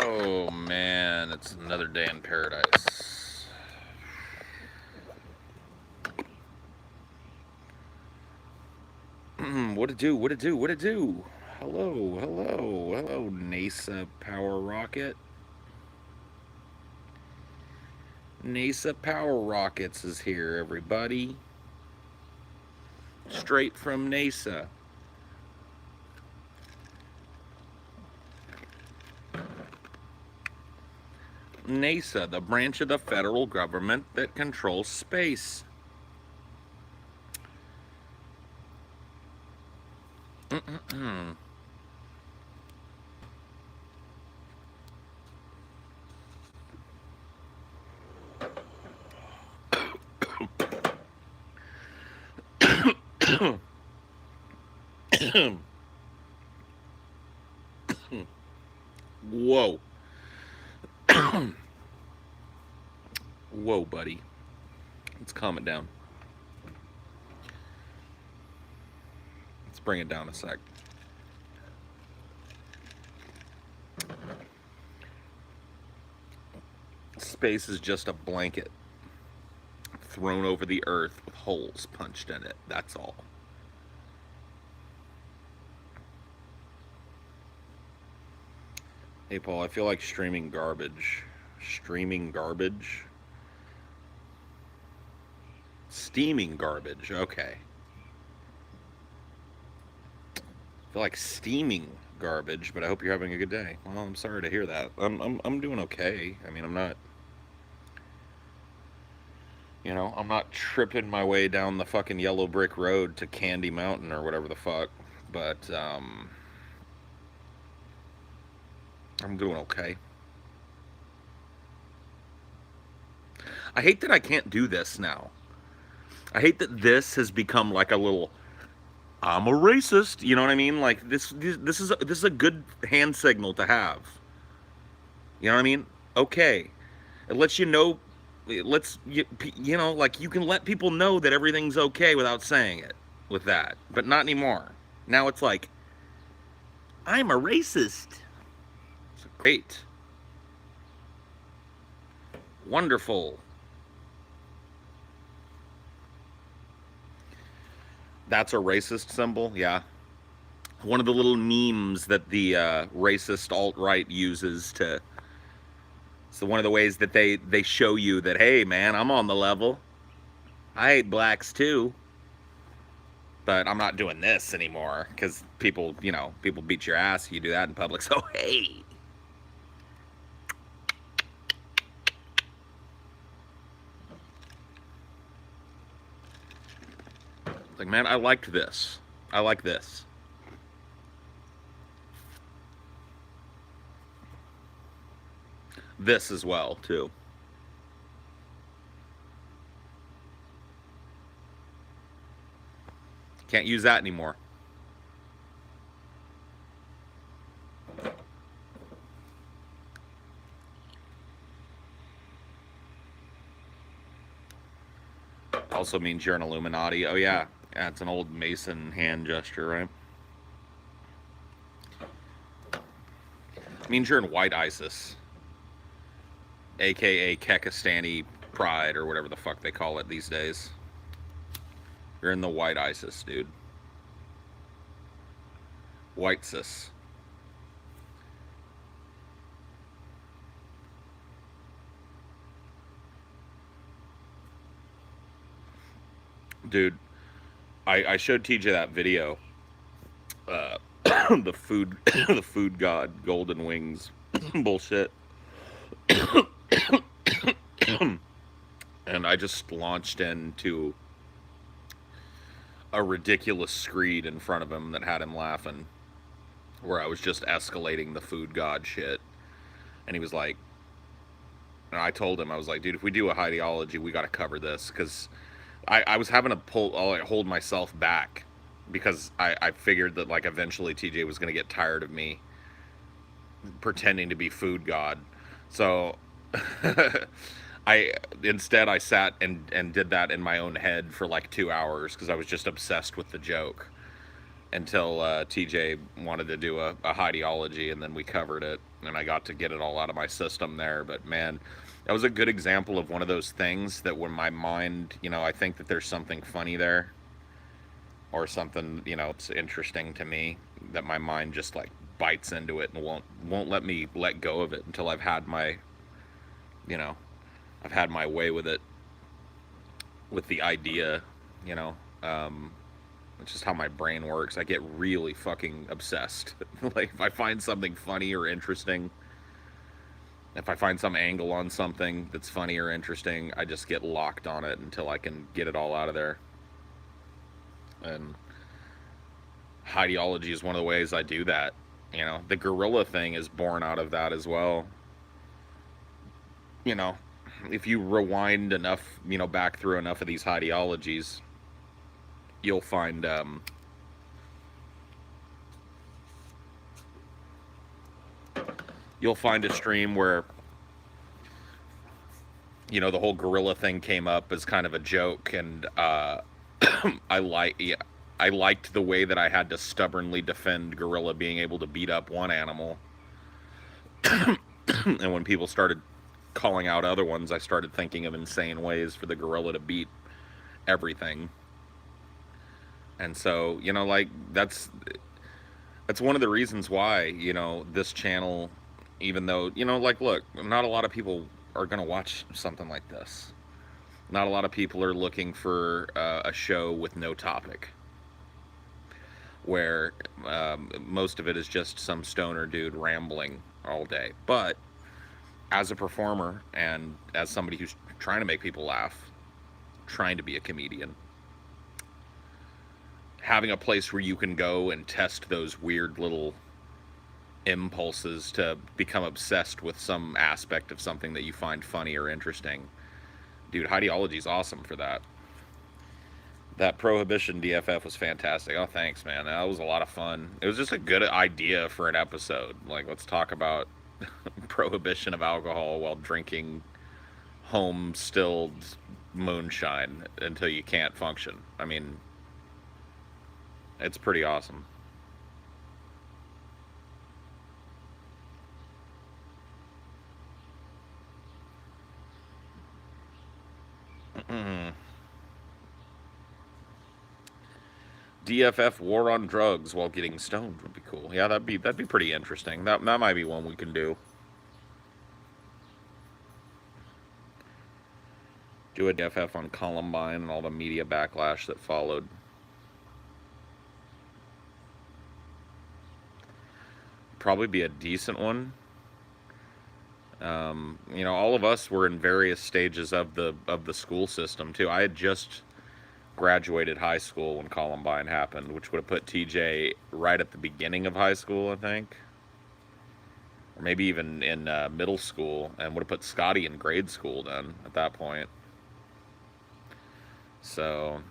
Oh man, it's another day in paradise. What it do? What it do? What it do? Hello, hello, hello, NASA Power Rocket. NASA Power Rockets is here, everybody. Straight from NASA. NASA, the branch of the federal government that controls space. Whoa. Whoa, buddy. Let's calm it down. Let's bring it down a sec. Space is just a blanket thrown over the earth with holes punched in it. That's all. Hey, Paul, I feel like streaming garbage. Streaming garbage? Steaming garbage. Okay. I feel like steaming garbage, but I hope you're having a good day. Well, I'm sorry to hear that. I'm doing okay. I mean, I'm not, I'm not tripping my way down the fucking yellow brick road to Candy Mountain or whatever the fuck, but I'm doing okay. I hate that I can't do this now. I hate that this has become like a little I'm a racist, you know what I mean? Like this is a good hand signal to have. You know what I mean? Okay. It lets you know like you can let people know that everything's okay without saying it with that. But not anymore. Now it's like I'm a racist. It's great. Wonderful. That's a racist symbol, yeah. One of the little memes that the racist alt-right uses to. So one of the ways that they show you that, hey man, I'm on the level. I hate blacks too, but I'm not doing this anymore because people beat your ass if you do that in public. So hey. Like, man, I liked this. I like this. This as well, too. Can't use that anymore. Also means you're an Illuminati. Oh, yeah. Yeah, it's an old Mason hand gesture, right? It means you're in white ISIS. AKA Kekistani Pride, or whatever the fuck they call it these days. You're in the white ISIS, dude. White cis. Dude, I showed TJ that video. The food the food god golden wings bullshit. And I just launched into a ridiculous screed in front of him that had him laughing, where I was just escalating the food god shit. And he was like, and I told him, I was like, dude, if we do a Highdeology, we got to cover this, because I was having to hold myself back, because I figured that like eventually TJ was going to get tired of me pretending to be food god. So I sat and did that in my own head for like 2 hours because I was just obsessed with the joke. until TJ wanted to do a Highdeology, and then we covered it, and I got to get it all out of my system there. But man, that was a good example of one of those things that when my mind, I think that there's something funny there, or something, it's interesting to me, that my mind just like bites into it and won't let me let go of it until you know, I've had my way with it, with the idea, you know. It's just how my brain works. I get really fucking obsessed. Like if I find something funny or interesting, if I find some angle on something that's funny or interesting, I just get locked on it until I can get it all out of there. And Highdeology is one of the ways I do that. The gorilla thing is born out of that as well. You know, if you rewind enough, back through enough of these Highdeologies, you'll find a stream where the whole gorilla thing came up as kind of a joke, and I liked the way that I had to stubbornly defend gorilla being able to beat up one animal. And when people started calling out other ones, I started thinking of insane ways for the gorilla to beat everything. And so, like that's one of the reasons why, this channel, even though, like, look, not a lot of people are going to watch something like this. Not a lot of people are looking for a show with no topic, where most of it is just some stoner dude rambling all day. But as a performer and as somebody who's trying to make people laugh, trying to be a comedian, having a place where you can go and test those weird little impulses to become obsessed with some aspect of something that you find funny or interesting. Dude, Highdeology is awesome for that. That Prohibition DFF was fantastic. Oh, thanks, man. That was a lot of fun. It was just a good idea for an episode. Like, let's talk about prohibition of alcohol while drinking home-stilled moonshine until you can't function. I mean, it's pretty awesome. DFF War on Drugs while getting stoned would be cool. Yeah, that'd be pretty interesting. That might be one we can do. Do a DFF on Columbine and all the media backlash that followed. Probably be a decent one. All of us were in various stages of the school system too. I had just graduated high school when Columbine happened, which would have put TJ right at the beginning of high school, I think, or maybe even in middle school, and would have put Scotty in grade school then at that point. So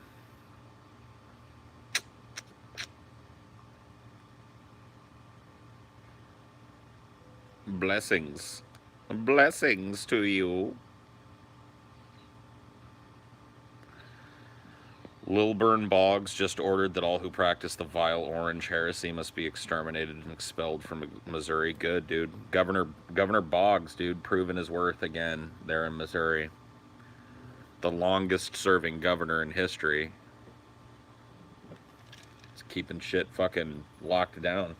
blessings to you. Lilburn Boggs just ordered that all who practice the vile orange heresy must be exterminated and expelled from Missouri. Good, dude. Governor Boggs, dude, proving his worth again there in Missouri. The longest serving governor in history. He's keeping shit fucking locked down.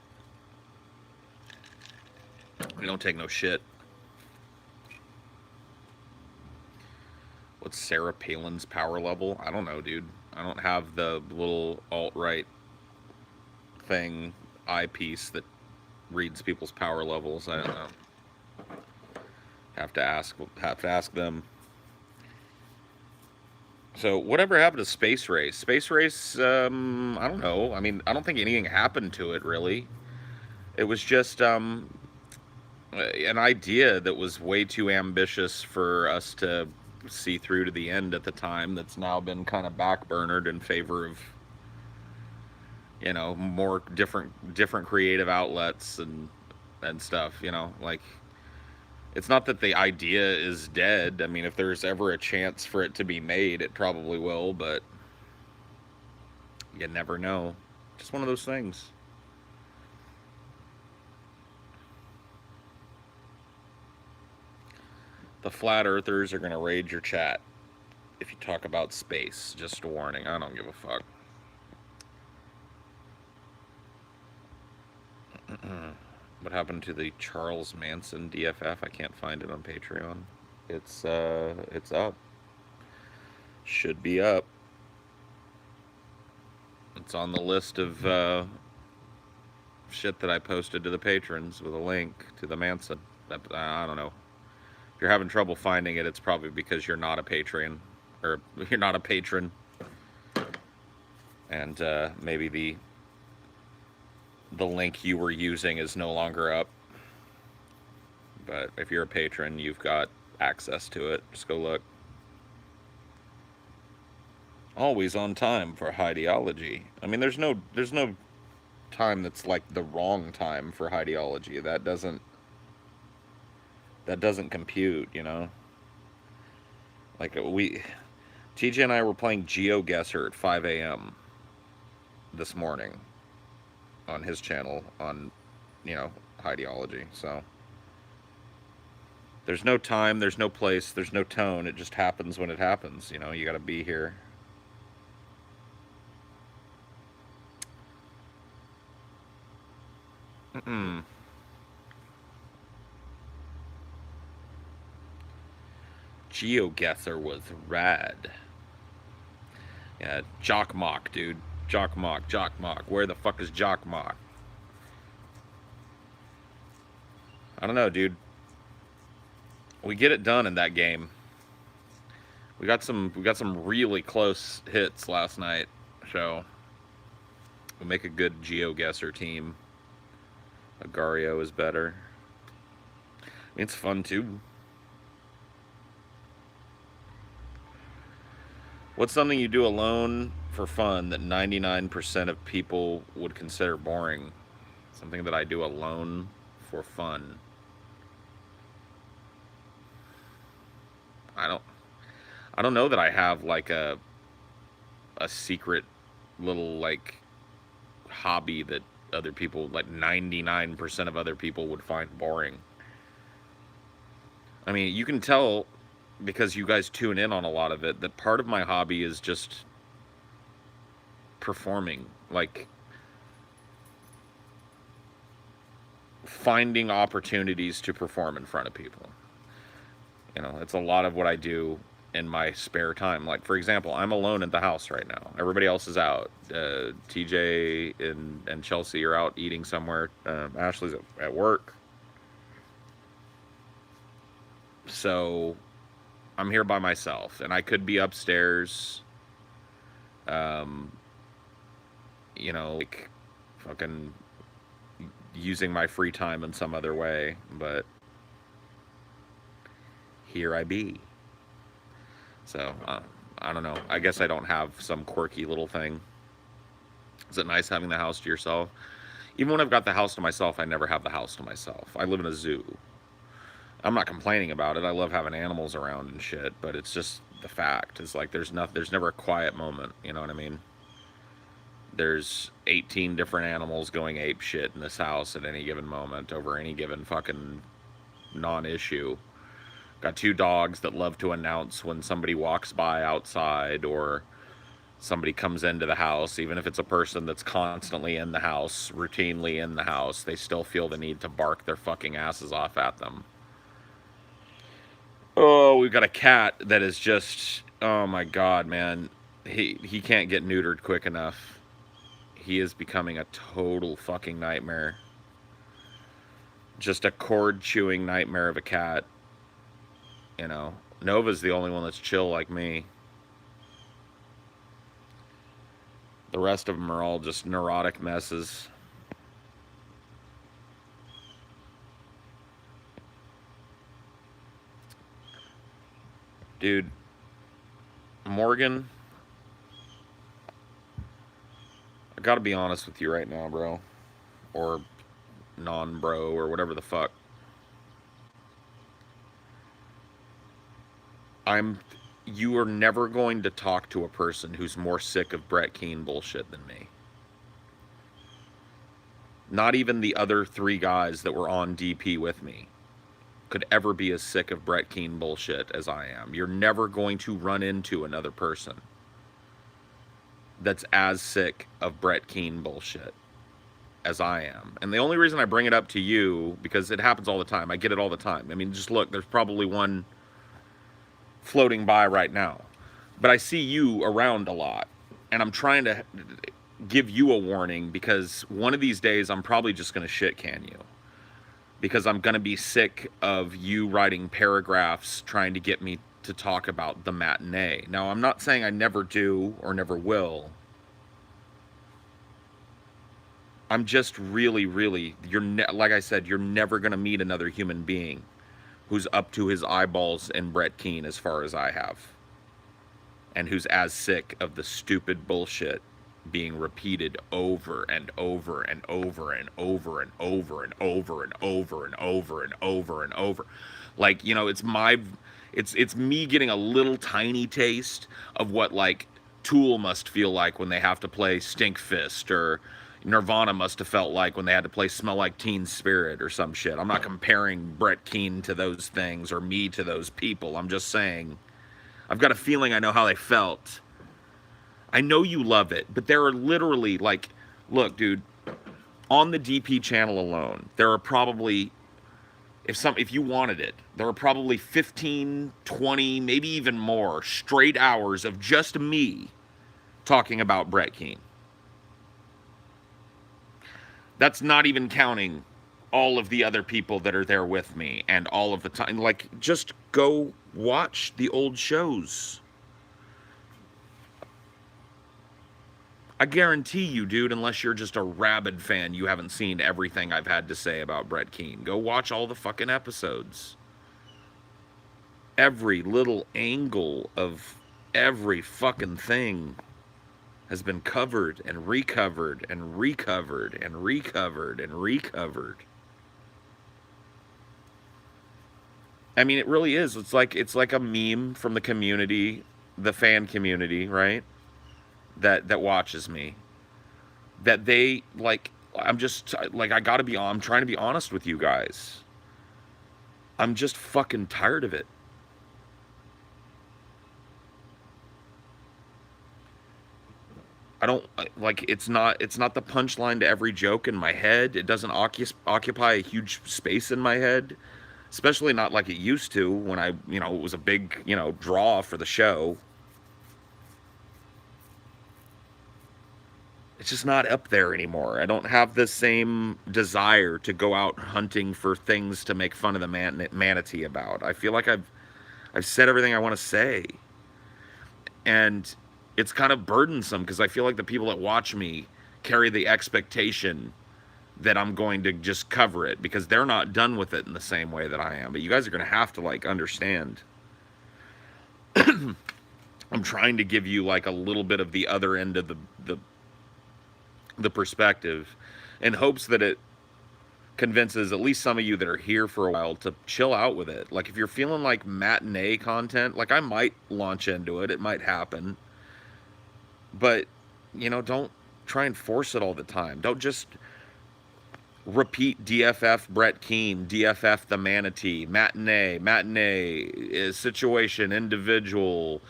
We don't take no shit. What's Sarah Palin's power level? I don't know, dude. I don't have the little alt-right thing eyepiece that reads people's power levels. I don't know. Have to ask them. So whatever happened to Space Race? Space Race, I don't know. I mean, I don't think anything happened to it, really. It was just an idea that was way too ambitious for us to see through to the end at the time, that's now been kind of backburnered in favor of, more different creative outlets and stuff, like, it's not that the idea is dead. I mean, if there's ever a chance for it to be made, it probably will, but you never know. Just one of those things. The flat earthers are going to raid your chat if you talk about space. Just a warning. I don't give a fuck. What happened to the Charles Manson DFF? I can't find it on Patreon. It's up. Should be up. It's on the list of shit that I posted to the patrons with a link to the Manson. I don't know. If you're having trouble finding it, it's probably because you're not a patron, or you're not a patron, and maybe the link you were using is no longer up. But if you're a patron, you've got access to it. Just go look. Always on time for Highdeology. I mean, there's no time that's like the wrong time for Highdeology. That doesn't compute, you know. Like TJ and I were playing GeoGuessr at 5 a.m. this morning on his channel on, Highdeology. So there's no time, there's no place, there's no tone. It just happens when it happens. You know, you got to be here. GeoGuessr was rad. Yeah, Jock Mock, dude. Jock Mock. Where the fuck is Jock Mock? I don't know, dude. We get it done in that game. We got some really close hits last night, so we'll make a good GeoGuessr team. Agario is better. I mean, it's fun too. What's something you do alone for fun that 99% of people would consider boring? Something that I do alone for fun. I don't know that I have like a secret little like hobby that other people, like 99% of other people, would find boring. I mean, you can tell because you guys tune in on a lot of it that part of my hobby is just performing, like finding opportunities to perform in front of people. You know, it's a lot of what I do in my spare time. Like, for example, I'm alone in the house right now. Everybody else is out. TJ and Chelsea are out eating somewhere. Ashley's at work. So I'm here by myself, and I could be upstairs, like fucking using my free time in some other way, but here I be. So, I don't know. I guess I don't have some quirky little thing. Is it nice having the house to yourself? Even when I've got the house to myself, I never have the house to myself. I live in a zoo. I'm not complaining about it. I love having animals around and shit, but it's just the fact. It's like there's never a quiet moment, you know what I mean? There's 18 different animals going ape shit in this house at any given moment over any given fucking non-issue. Got 2 dogs that love to announce when somebody walks by outside or somebody comes into the house. Even if it's a person that's constantly in the house, routinely in the house, they still feel the need to bark their fucking asses off at them. Oh, we've got a cat that is just, oh my god, man. He can't get neutered quick enough. He is becoming a total fucking nightmare. Just a cord-chewing nightmare of a cat. You know, Nova's the only one that's chill like me. The rest of them are all just neurotic messes. Dude, Morgan, I gotta be honest with you right now, bro. Or non-bro, or whatever the fuck. You are never going to talk to a person who's more sick of Brett Keane bullshit than me. Not even the other 3 guys that were on DP with me could ever be as sick of Brett Keane bullshit as I am. You're never going to run into another person that's as sick of Brett Keane bullshit as I am. And the only reason I bring it up to you, because it happens all the time. I get it all the time. I mean, just look, there's probably one floating by right now. But I see you around a lot. And I'm trying to give you a warning, because one of these days I'm probably just going to shit can you. Because I'm going to be sick of you writing paragraphs trying to get me to talk about the matinee. Now, I'm not saying I never do or never will. I'm just really, like I said, you're never going to meet another human being who's up to his eyeballs in Brett Keane as far as I have. And who's as sick of the stupid bullshit being repeated over and over and over and over and over and over and over and over and over and over. Like, you know, it's me getting a little tiny taste of what, like, Tool must feel like when they have to play Stink Fist, or Nirvana must have felt like when they had to play Smell Like Teen Spirit or some shit. I'm not comparing Brett Keane to those things or me to those people. I'm just saying, I've got a feeling I know how they felt. I know you love it, but there are literally, like, look, dude, on the DP channel alone, there are probably, if you wanted it, there are probably 15, 20, maybe even more straight hours of just me talking about Brett Keane. That's not even counting all of the other people that are there with me and all of the time. Like, just go watch the old shows. I guarantee you, dude, unless you're just a rabid fan, you haven't seen everything I've had to say about Brett Keane. Go watch all the fucking episodes. Every little angle of every fucking thing has been covered and recovered and recovered and recovered and recovered. I mean, it really is. It's like a meme from the community, the fan community, right? That watches me. That they, like, I'm just, like, I'm trying to be honest with you guys. I'm just fucking tired of it. I don't, like, it's not the punchline to every joke in my head. It doesn't occupy a huge space in my head, especially not like it used to when it was a big, draw for the show. It's just not up there anymore. I don't have the same desire to go out hunting for things to make fun of the manatee about. I feel like I've said everything I want to say. And it's kind of burdensome, because I feel like the people that watch me carry the expectation that I'm going to just cover it, because they're not done with it in the same way that I am. But you guys are going to have to, like, understand. I'm trying to give you, like, a little bit of the other end of the perspective, in hopes that it convinces at least some of you that are here for a while to chill out with it. Like, if you're feeling like matinee content, like, I might launch into it. It might happen. But, don't try and force it all the time. Don't just repeat DFF Brett Keane, DFF the manatee, matinee is situation, individual.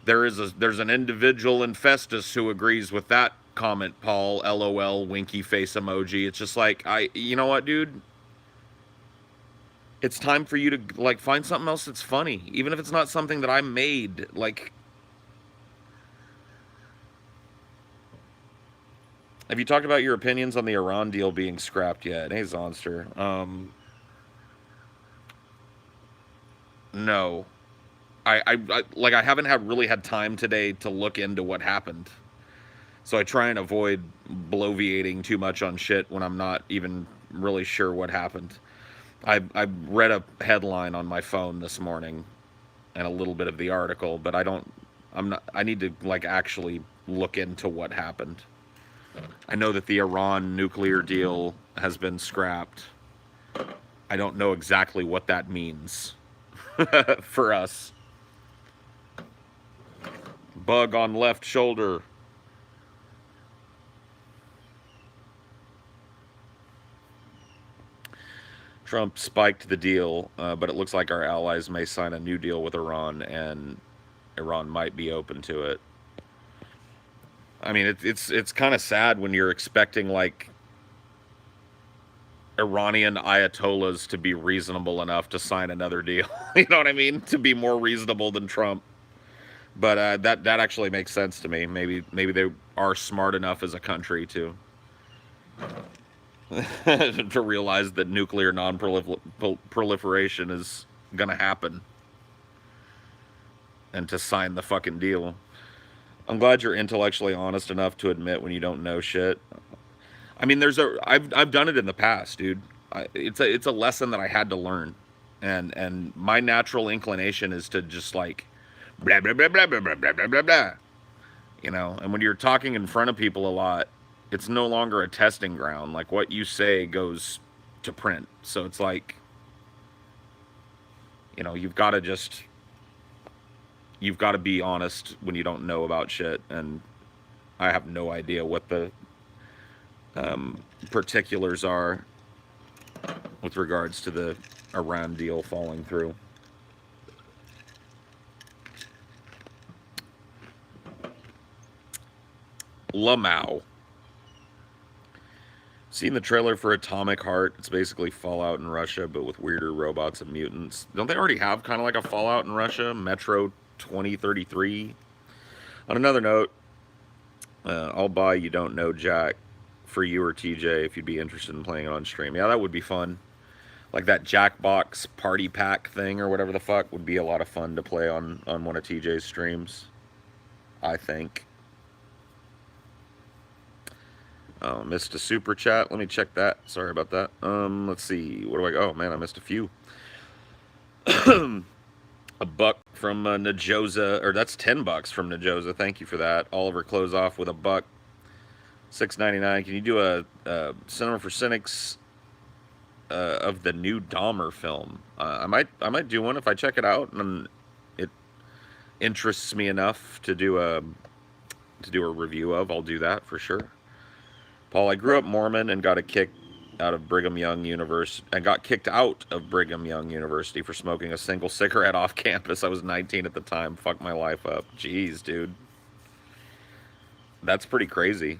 There's an individual in Festus who agrees with that comment, Paul, LOL, winky face emoji. It's just like, you know what, dude? It's time for you to, like, find something else that's funny. Even if it's not something that I made. Like, have you talked about your opinions on the Iran deal being scrapped yet? Hey, Zonster. No. I haven't really had time today to look into what happened. So I try and avoid bloviating too much on shit when I'm not even really sure what happened. I read a headline on my phone this morning and a little bit of the article, but I need to, like, actually look into what happened. I know that the Iran nuclear deal has been scrapped. I don't know exactly what that means for us. Bug on left shoulder. Trump spiked the deal, but it looks like our allies may sign a new deal with Iran, and Iran might be open to it. I mean, it's kind of sad when you're expecting like Iranian ayatollahs to be reasonable enough to sign another deal. You know what I mean? To be more reasonable than Trump. But that actually makes sense to me. Maybe they are smart enough as a country to to realize that nuclear non-proliferation is gonna happen, and to sign the fucking deal. I'm glad you're intellectually honest enough to admit when you don't know shit. I mean, I've done it in the past, dude. It's a lesson that I had to learn, and my natural inclination is to just like blah blah blah blah blah blah blah blah blah blah. You know, and when you're talking in front of people a lot, it's no longer a testing ground. Like what you say goes to print. So it's like, you know, you've got to be honest when you don't know about shit, and I have no idea what the particulars are with regards to the Iran deal falling through. Lamau. Seen the trailer for Atomic Heart? It's basically Fallout in Russia, but with weirder robots and mutants. Don't they already have kind of like a Fallout in Russia? Metro 2033? On another note, I'll buy You Don't Know Jack for you or TJ if you'd be interested in playing it on stream. Yeah, that would be fun. Like that Jackbox party pack thing or whatever the fuck would be a lot of fun to play on one of TJ's streams, I think. Oh, missed a super chat. Let me check that. Sorry about that. Let's see. What do I... Oh, man, I missed a few. A buck from Najoza, or that's $10 from Najoza. Thank you for that. Oliver close off with a buck. $6.99. Can you do a Cinema for Cynics of the new Dahmer film? I might do one if I check it out and it interests me enough to do a review of. I'll do that for sure. Paul, I grew up Mormon and got kicked out of Brigham Young University for smoking a single cigarette off campus. I was 19 at the time. Fucked my life up. Jeez, dude. That's pretty crazy.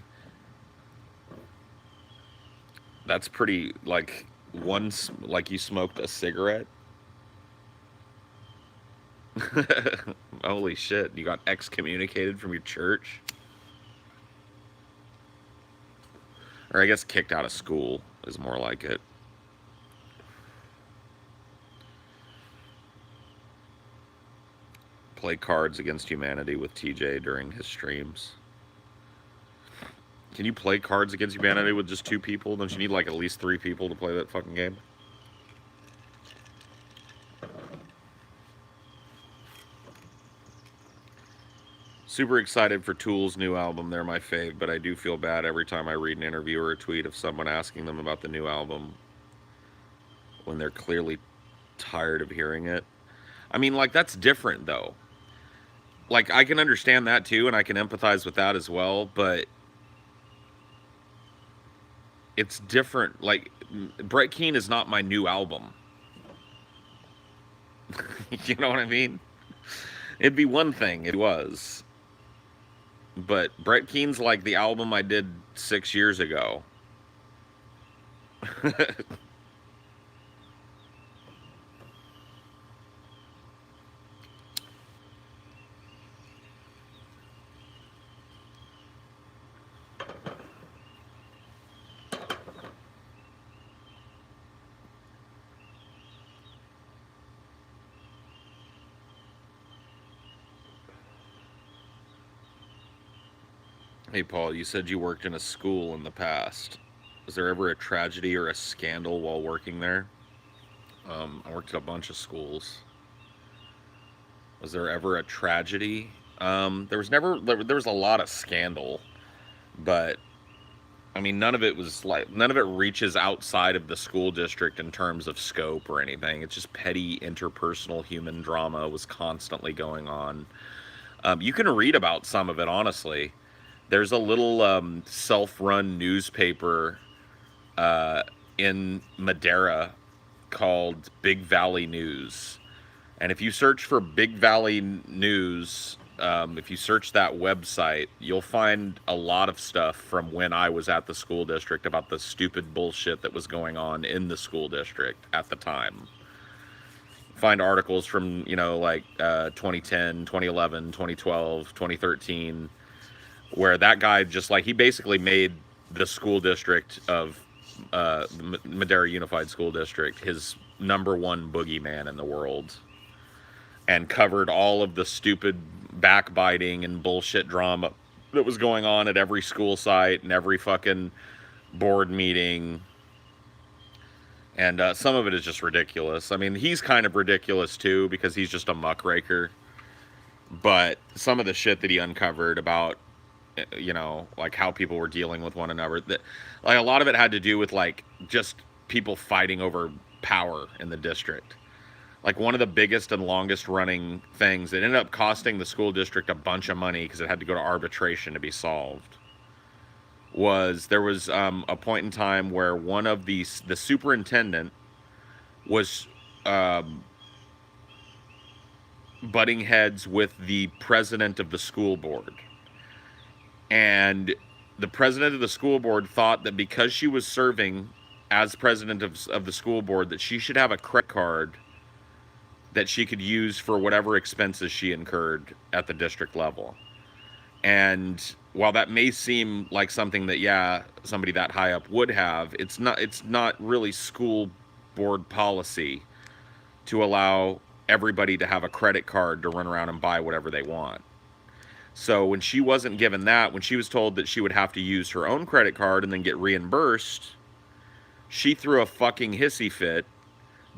That's pretty, like, like you smoked a cigarette? Holy shit, you got excommunicated from your church? Or I guess kicked out of school is more like it. Play Cards Against Humanity with TJ during his streams. Can you play Cards Against Humanity with just 2 people? Don't you need like at least 3 people to play that fucking game? Super excited for Tool's new album. They're my fave, but I do feel bad every time I read an interview or a tweet of someone asking them about the new album when they're clearly tired of hearing it. I mean, like, that's different, though. Like, I can understand that, too, and I can empathize with that as well, but it's different. Like, Brett Keane is not my new album. You know what I mean? It'd be one thing if it was. But Brett Keane's like the album I did 6 years ago. Hey, Paul, you said you worked in a school in the past. Was there ever a tragedy or a scandal while working there? I worked at a bunch of schools. Was there ever a tragedy? There was a lot of scandal, but I mean, none of it reaches outside of the school district in terms of scope or anything. It's just petty interpersonal human drama was constantly going on. You can read about some of it, honestly. There's a little self-run newspaper in Madera called Big Valley News. And if you search for Big Valley News, if you search that website, you'll find a lot of stuff from when I was at the school district about the stupid bullshit that was going on in the school district at the time. Find articles from, like 2010, 2011, 2012, 2013, where that guy just like, he basically made the school district of the Madera Unified School District his number one boogeyman in the world, and covered all of the stupid backbiting and bullshit drama that was going on at every school site and every fucking board meeting. And some of it is just ridiculous. I mean, he's kind of ridiculous too because he's just a muckraker. But some of the shit that he uncovered about, like how people were dealing with one another, that, like, a lot of it had to do with like just people fighting over power in the district. Like, one of the biggest and longest running things that ended up costing the school district a bunch of money because it had to go to arbitration to be solved was there was a point in time where one of the superintendent was butting heads with the president of the school board. And the president of the school board thought that because she was serving as president of the school board, that she should have a credit card that she could use for whatever expenses she incurred at the district level. And while that may seem like something that, yeah, somebody that high up would have, it's not really school board policy to allow everybody to have a credit card to run around and buy whatever they want. So when she wasn't given that, when she was told that she would have to use her own credit card and then get reimbursed, she threw a fucking hissy fit,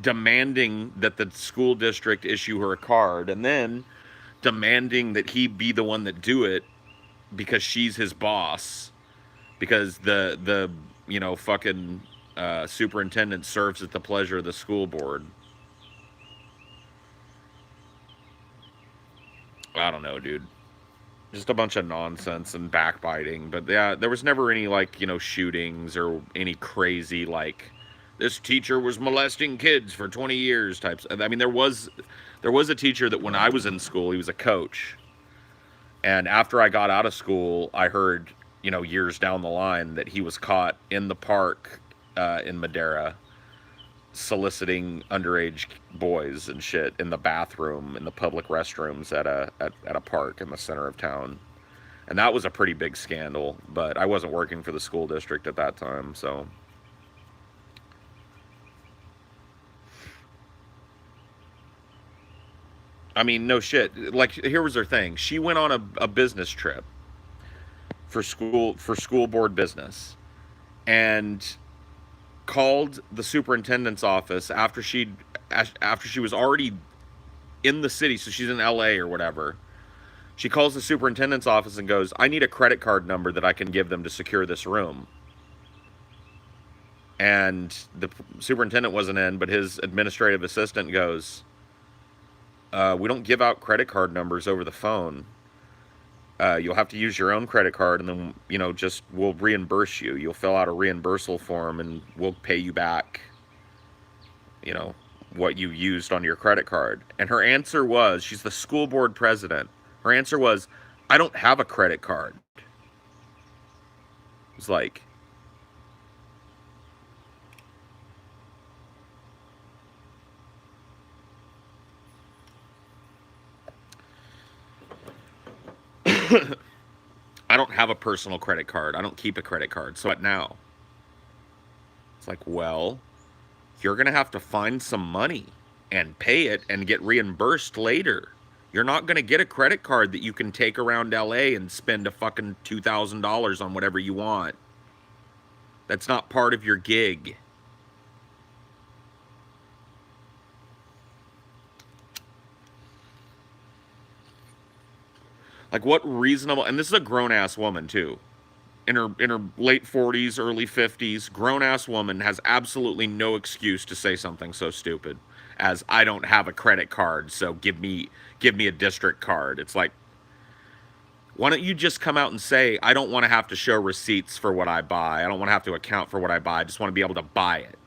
demanding that the school district issue her a card, and then demanding that he be the one that do it because she's his boss, because the fucking superintendent serves at the pleasure of the school board. I don't know, dude. Just a bunch of nonsense and backbiting. But yeah, there was never any like, shootings or any crazy like, this teacher was molesting kids for 20 years types. I mean, there was a teacher that when I was in school, he was a coach. And after I got out of school, I heard, years down the line that he was caught in the park in Madera soliciting underage boys and shit in the bathroom, in the public restrooms at a park in the center of town. And that was a pretty big scandal, but I wasn't working for the school district at that time, so. I mean, no shit. Like, here was her thing. She went on a business trip for school board business, and called the superintendent's office after she was already in the city, so she's in LA or whatever. She calls the superintendent's office and goes, "I need a credit card number that I can give them to secure this room." And the superintendent wasn't in, but his administrative assistant goes, "We don't give out credit card numbers over the phone. You'll have to use your own credit card, and then, we'll reimburse you. You'll fill out a reimbursal form, and we'll pay you back, what you used on your credit card." And her answer was, she's the school board president. Her answer was, "I don't have a credit card." It's like, I don't have a personal credit card. I don't keep a credit card. So what now? It's like, well, you're going to have to find some money and pay it and get reimbursed later. You're not going to get a credit card that you can take around LA and spend a fucking $2,000 on whatever you want. That's not part of your gig. Like, what reasonable, and this is a grown-ass woman, too. In her late 40s, early 50s, grown-ass woman has absolutely no excuse to say something so stupid as, "I don't have a credit card, so give me a district card." It's like, why don't you just come out and say, "I don't want to have to show receipts for what I buy. I don't want to have to account for what I buy. I just want to be able to buy it."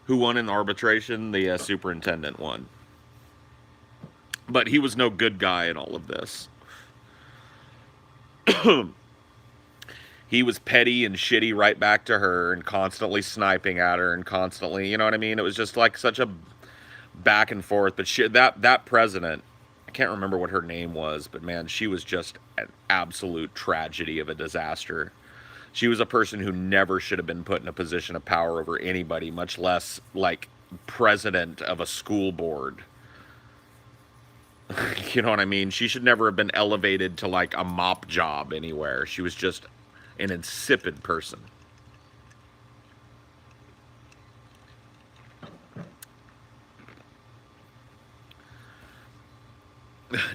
Who won in arbitration? The superintendent won. But he was no good guy in all of this. He was petty and shitty right back to her and constantly sniping at her and constantly, you know what I mean? It was just like such a back and forth. But that president, I can't remember what her name was, but man, she was just an absolute tragedy of a disaster. She was a person who never should have been put in a position of power over anybody, much less like president of a school board. You know what I mean? She should never have been elevated to like a mop job anywhere. She was just an insipid person.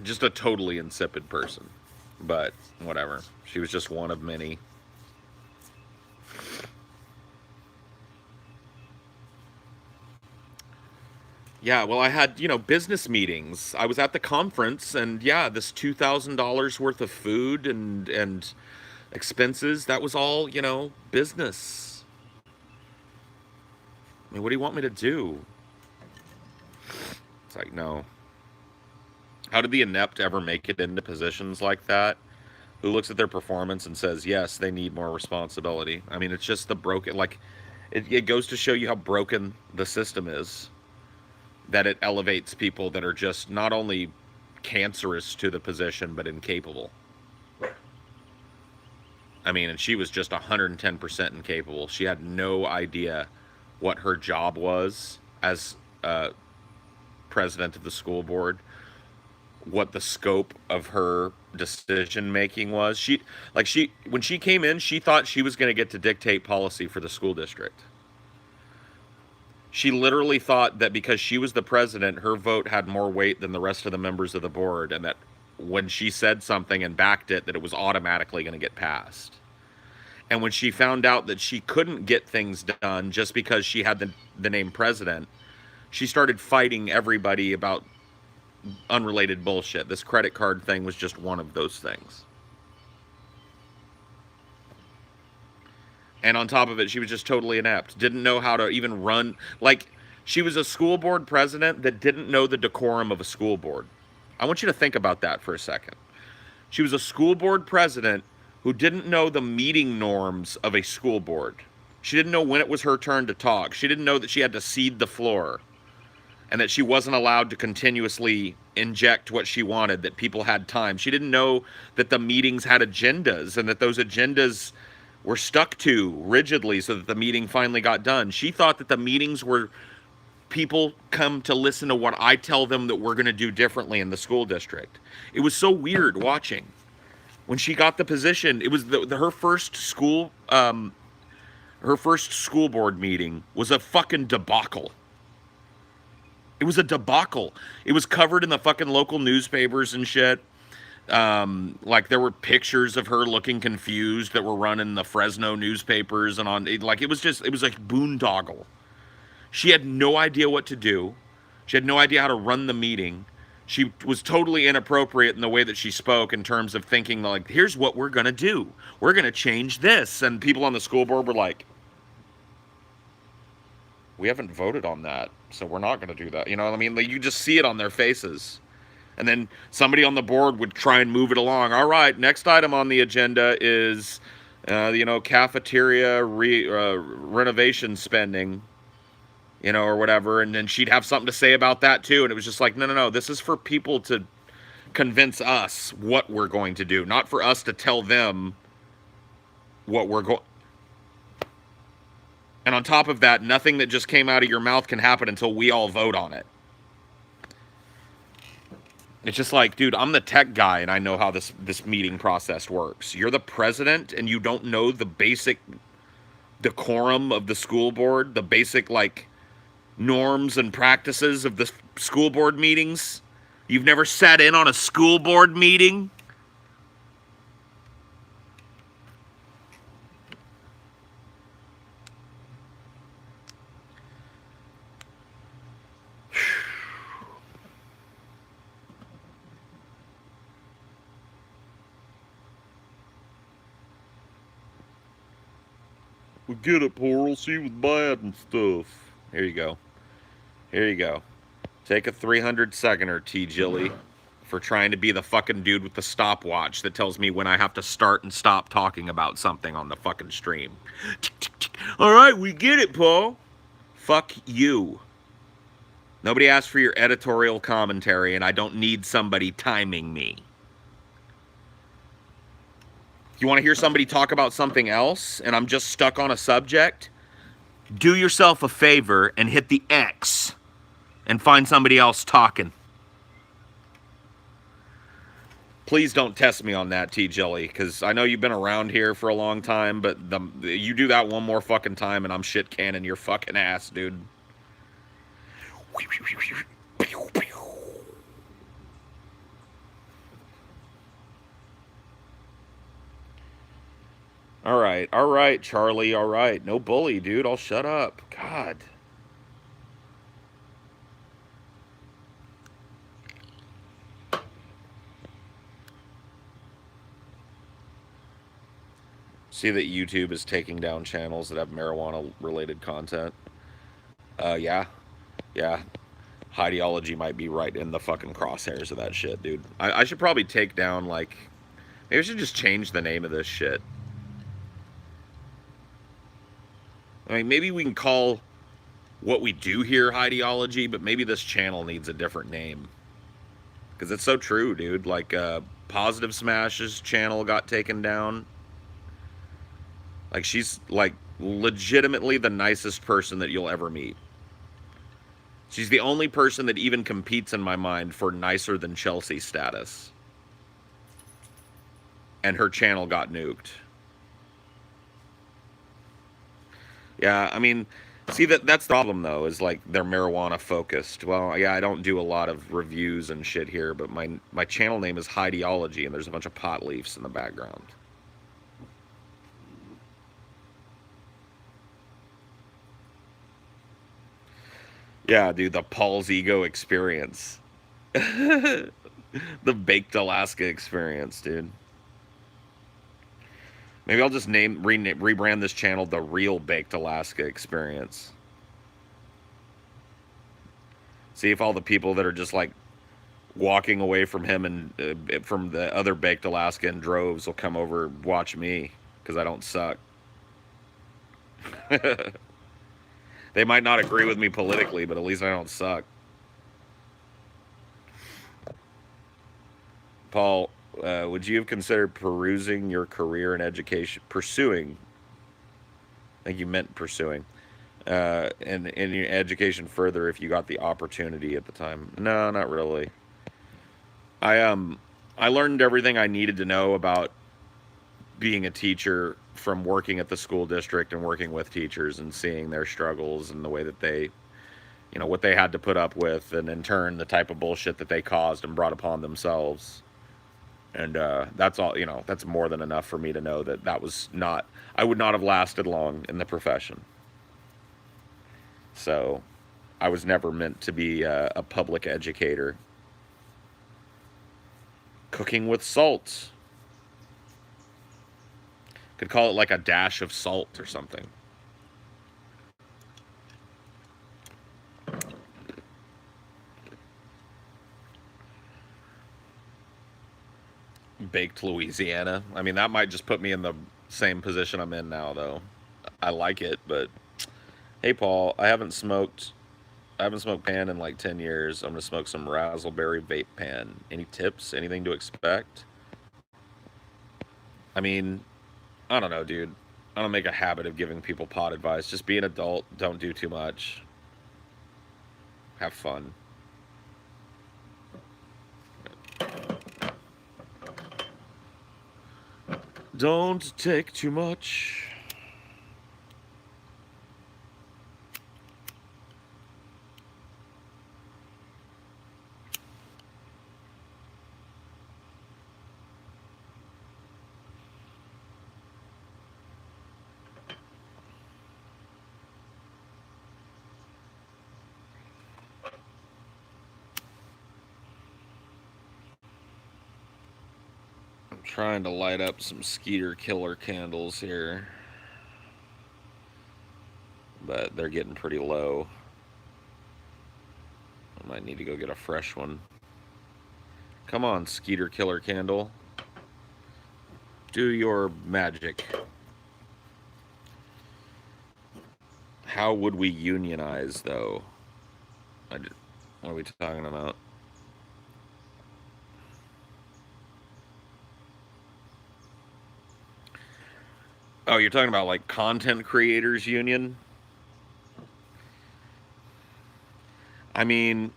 Just a totally insipid person. But whatever. She was just one of many. Yeah, well, I had, business meetings. I was at the conference, and yeah, this $2,000 worth of food and expenses, that was all, business. I mean, what do you want me to do? It's like, no. How did the inept ever make it into positions like that? Who looks at their performance and says, yes, they need more responsibility? I mean, it's just the broken, like, it goes to show you how broken the system is. That it elevates people that are just not only cancerous to the position, but incapable. I mean, and she was just 110% incapable. She had no idea what her job was as president of the school board, what the scope of her decision making was. When she came in, she thought she was going to get to dictate policy for the school district. She literally thought that because she was the president, her vote had more weight than the rest of the members of the board, and that when she said something and backed it, that it was automatically going to get passed. And when she found out that she couldn't get things done just because she had the name president, she started fighting everybody about unrelated bullshit. This credit card thing was just one of those things. And on top of it, she was just totally inept. Didn't know how to even run. Like, she was a school board president that didn't know the decorum of a school board. I want you to think about that for a second. She was a school board president who didn't know the meeting norms of a school board. She didn't know when it was her turn to talk. She didn't know that she had to cede the floor and that she wasn't allowed to continuously inject what she wanted, that people had time. She didn't know that the meetings had agendas and that those agendas were stuck to rigidly so that the meeting finally got done. She thought that the meetings were people come to listen to what I tell them that we're going to do differently in the school district. It was so weird watching. When she got the position, it was her first school board meeting was a fucking debacle. It was a debacle. It was covered in the fucking local newspapers and shit. Like there were pictures of her looking confused that were running the Fresno newspapers and on, like it was like boondoggle. She had no idea what to do. She had no idea how to run the meeting. She was totally inappropriate in the way that she spoke in terms of thinking like, here's what we're going to do. We're going to change this. And people on the school board were like, we haven't voted on that, so we're not going to do that. You know what I mean? Like, you just see it on their faces. And then somebody on the board would try and move it along. All right, next item on the agenda is, cafeteria renovation spending, or whatever. And then she'd have something to say about that too. And it was just like, no. This is for people to convince us what we're going to do, not for us to tell them what we're going. And on top of that, nothing that just came out of your mouth can happen until we all vote on it. It's just like, dude, I'm the tech guy and I know how this meeting process works. You're the president and you don't know the basic decorum of the school board, the basic, like, norms and practices of the school board meetings. You've never sat in on a school board meeting. We get it, Portal. She was bad and stuff. Here you go. Here you go. Take a 300-seconder, T. Jilly, for trying to be the fucking dude with the stopwatch that tells me when I have to start and stop talking about something on the fucking stream. All right, we get it, Paul. Fuck you. Nobody asked for your editorial commentary, and I don't need somebody timing me. You want to hear somebody talk about something else, and I'm just stuck on a subject? Do yourself a favor and hit the X and find somebody else talking. Please don't test me on that, T. Jelly, because I know you've been around here for a long time, but you do that one more fucking time and I'm shit canning your fucking ass, dude. All right, Charlie, all right. No bully, dude. I'll shut up. God. See that YouTube is taking down channels that have marijuana-related content? Yeah. Yeah. Highdeology might be right in the fucking crosshairs of that shit, dude. I should probably take down, like... Maybe I should just change the name of this shit. I mean, maybe we can call what we do here Highdeology, but maybe this channel needs a different name. Because it's so true, dude. Like, Positive Smash's channel got taken down. Like, she's, like, legitimately the nicest person that you'll ever meet. She's the only person that even competes in my mind for nicer than Chelsea status. And her channel got nuked. Yeah, I mean, see, that's the problem, though, is, like, they're marijuana-focused. Well, yeah, I don't do a lot of reviews and shit here, but my channel name is Highdeology, and there's a bunch of pot leaves in the background. Yeah, dude, the Paul's Ego experience. The Baked Alaska experience, dude. Maybe I'll just rebrand this channel the Real Baked Alaska Experience. See if all the people that are just like walking away from him and from the other Baked Alaska in droves will come over and watch me because I don't suck. They might not agree with me politically, but at least I don't suck. Paul, would you have considered pursuing your career in education? Pursuing. I think you meant pursuing. And in your education further if you got the opportunity at the time. No, not really. I learned everything I needed to know about being a teacher from working at the school district and working with teachers and seeing their struggles and the way that they, you know, what they had to put up with, and in turn the type of bullshit that they caused and brought upon themselves. And that's all, you know, that's more than enough for me to know that I would not have lasted long in the profession. So I was never meant to be a public educator. Cooking with salt. Could call it like a dash of salt or something. Baked Louisiana. I mean, that might just put me in the same position I'm in now, though. I like it, but... Hey, Paul, I haven't smoked pan in like 10 years. I'm going to smoke some Razzleberry vape pan. Any tips? Anything to expect? I mean... I don't know, dude. I don't make a habit of giving people pot advice. Just be an adult. Don't do too much. Have fun. Don't take too much. Trying to light up some Skeeter Killer candles here, but they're getting pretty low. I might need to go get a fresh one. Come on, Skeeter Killer Candle. Do your magic. How would we unionize, though? What are we talking about? Oh, you're talking about like content creators union? I mean,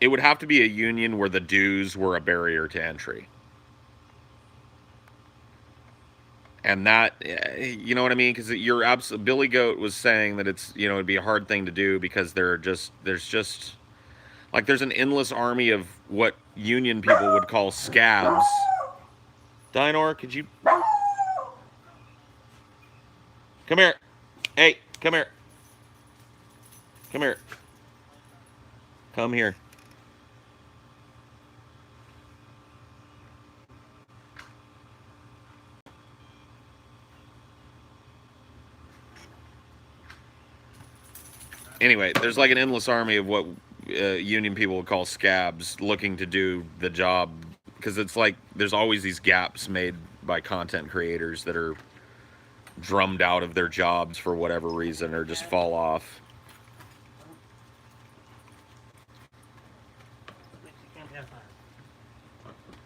it would have to be a union where the dues were a barrier to entry. And that, you know what I mean? Because you're absolutely, Billy Goat was saying that it's, it'd be a hard thing to do because there's just, like, there's an endless army of what union people would call scabs. Dinor, could you come here? Hey, come here. Come here. Come here. Anyway, there's like an endless army of what union people would call scabs looking to do the job, because it's like there's always these gaps made by content creators that are drummed out of their jobs for whatever reason or just fall off.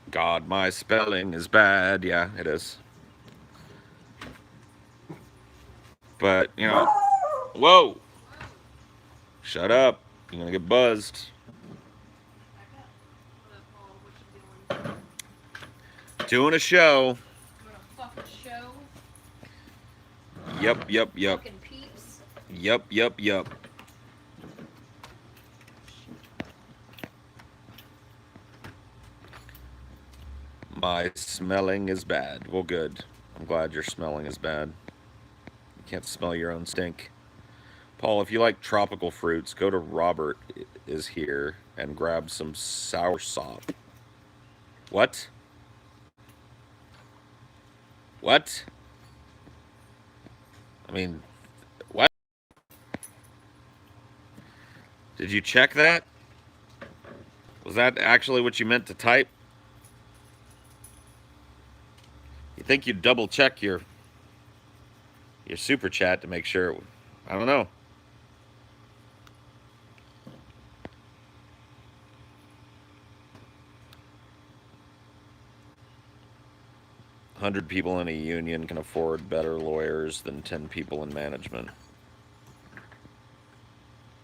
God, my spelling is bad. Yeah, it is. But, whoa! Shut up. You're gonna get buzzed. Doing a show. Doing a fucking show? Yep. Fucking peeps? Yep. My smelling is bad. Well, good. I'm glad your smelling is bad. You can't smell your own stink. Paul, if you like tropical fruits, go to Robert is here and grab some soursop. What? What? I mean, what? Did you check that? Was that actually what you meant to type? You think you'd double check your super chat to make sure? I don't know. $100 people in a union can afford better lawyers than 10 people in management.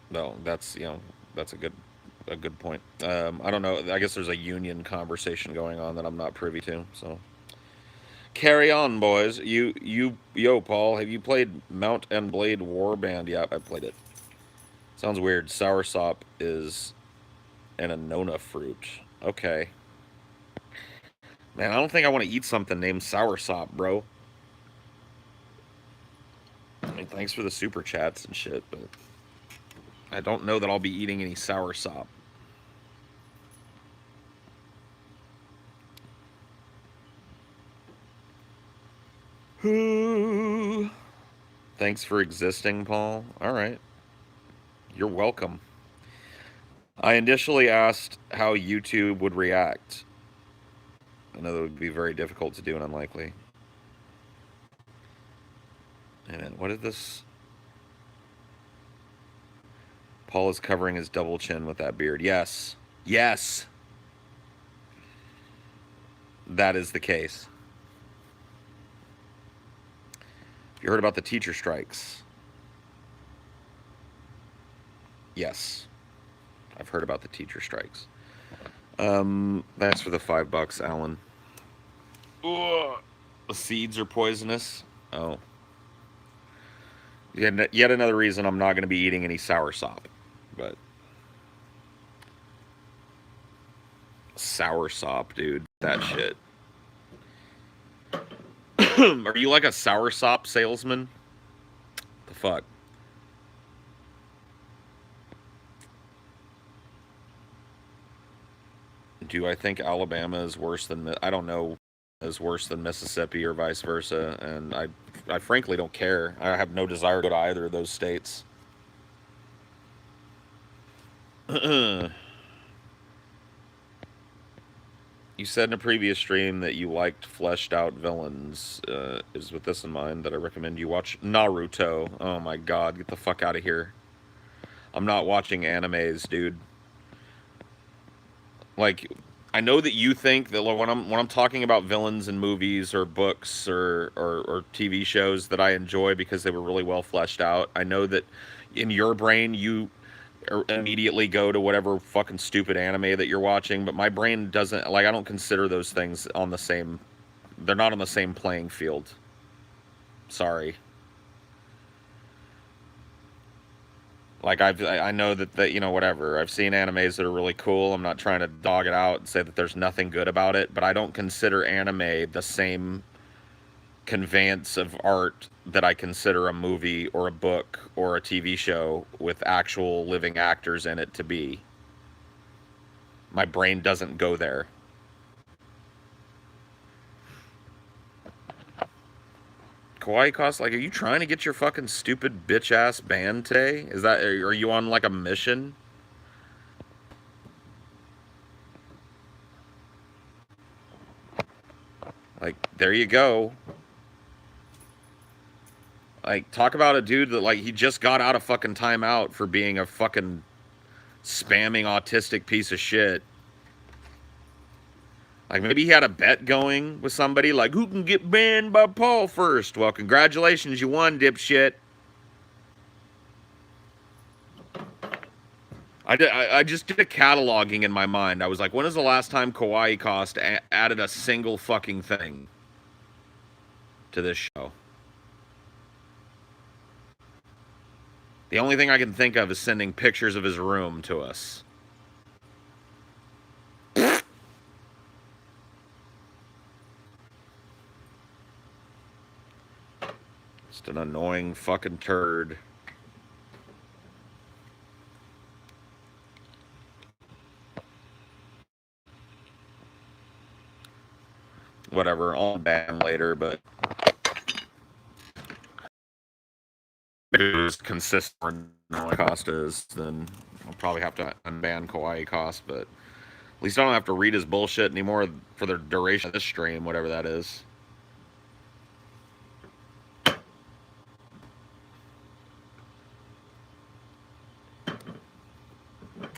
No, that's that's a good point. I don't know. I guess there's a union conversation going on that I'm not privy to. So carry on, boys. Yo, Paul, have you played Mount and Blade Warband? Yeah, I played it. Sounds weird. Soursop is an Annona fruit. Okay. Man, I don't think I want to eat something named soursop, bro. I mean, thanks for the super chats and shit, but I don't know that I'll be eating any soursop. Thanks for existing, Paul. All right. You're welcome. I initially asked how YouTube would react. I know that would be very difficult to do and unlikely. And what is this? Paul is covering his double chin with that beard. Yes. Yes. That is the case. You heard about the teacher strikes? Yes. I've heard about the teacher strikes. Thanks for the $5, Alan. Ugh. The seeds are poisonous. Oh. Yet another reason I'm not going to be eating any soursop. But soursop, dude. That shit. Are you like a soursop salesman? The fuck? Do I think Alabama is worse than... I don't know, is worse than Mississippi or vice versa, and I frankly don't care. I have no desire to go to either of those states. You said in a previous stream that you liked fleshed out villains. Is with this in mind that I recommend you watch Naruto. Oh my god, get the fuck out of here. I'm not watching animes, dude. Like, I know that you think that when I'm talking about villains in movies or books or TV shows that I enjoy because they were really well fleshed out. I know that in your brain you immediately go to whatever fucking stupid anime that you're watching, but my brain doesn't, like, I don't consider those things on the same, they're not on the same playing field. Sorry. Like, I know that, whatever. I've seen animes that are really cool. I'm not trying to dog it out and say that there's nothing good about it, but I don't consider anime the same conveyance of art that I consider a movie or a book or a TV show with actual living actors in it to be. My brain doesn't go there. Kawaii Cost, like, are you trying to get your fucking stupid bitch ass banned today? Are you on like a mission? Like, there you go. Like, talk about a dude that, like, he just got out of fucking timeout for being a fucking spamming autistic piece of shit. Like, maybe he had a bet going with somebody, like, who can get banned by Paul first? Well, congratulations, you won, dipshit. I just did a cataloging in my mind. I was like, when is the last time Kawaii Cost added a single fucking thing to this show? The only thing I can think of is sending pictures of his room to us. Just an annoying fucking turd. Whatever, I'll ban later, but if it was consistent with Cost is, then I'll probably have to unban Kawaii Cost, but at least I don't have to read his bullshit anymore for the duration of this stream, whatever that is.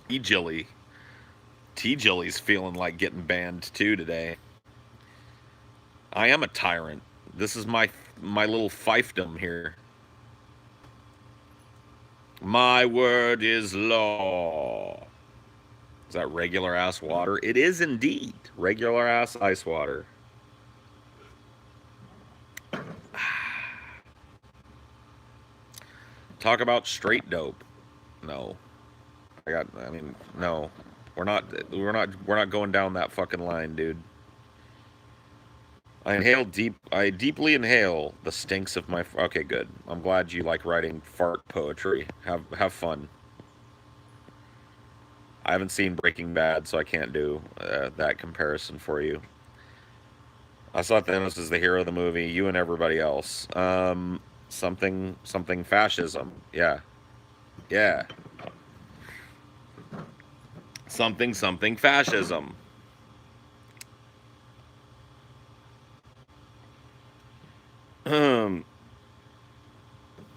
E-Jilly. T-Jilly's feeling like getting banned too today. I am a tyrant. This is my little fiefdom here. My word is law. Is that regular ass water? It is indeed regular ass ice water. Talk about straight dope. No. No. We're not going down that fucking line, dude. I deeply inhale the stinks of my... Okay, good. I'm glad you like writing fart poetry. Have fun. I haven't seen Breaking Bad, so I can't do that comparison for you. I saw Thanos as the hero of the movie. You and everybody else. Something fascism. Yeah. Yeah. Something fascism.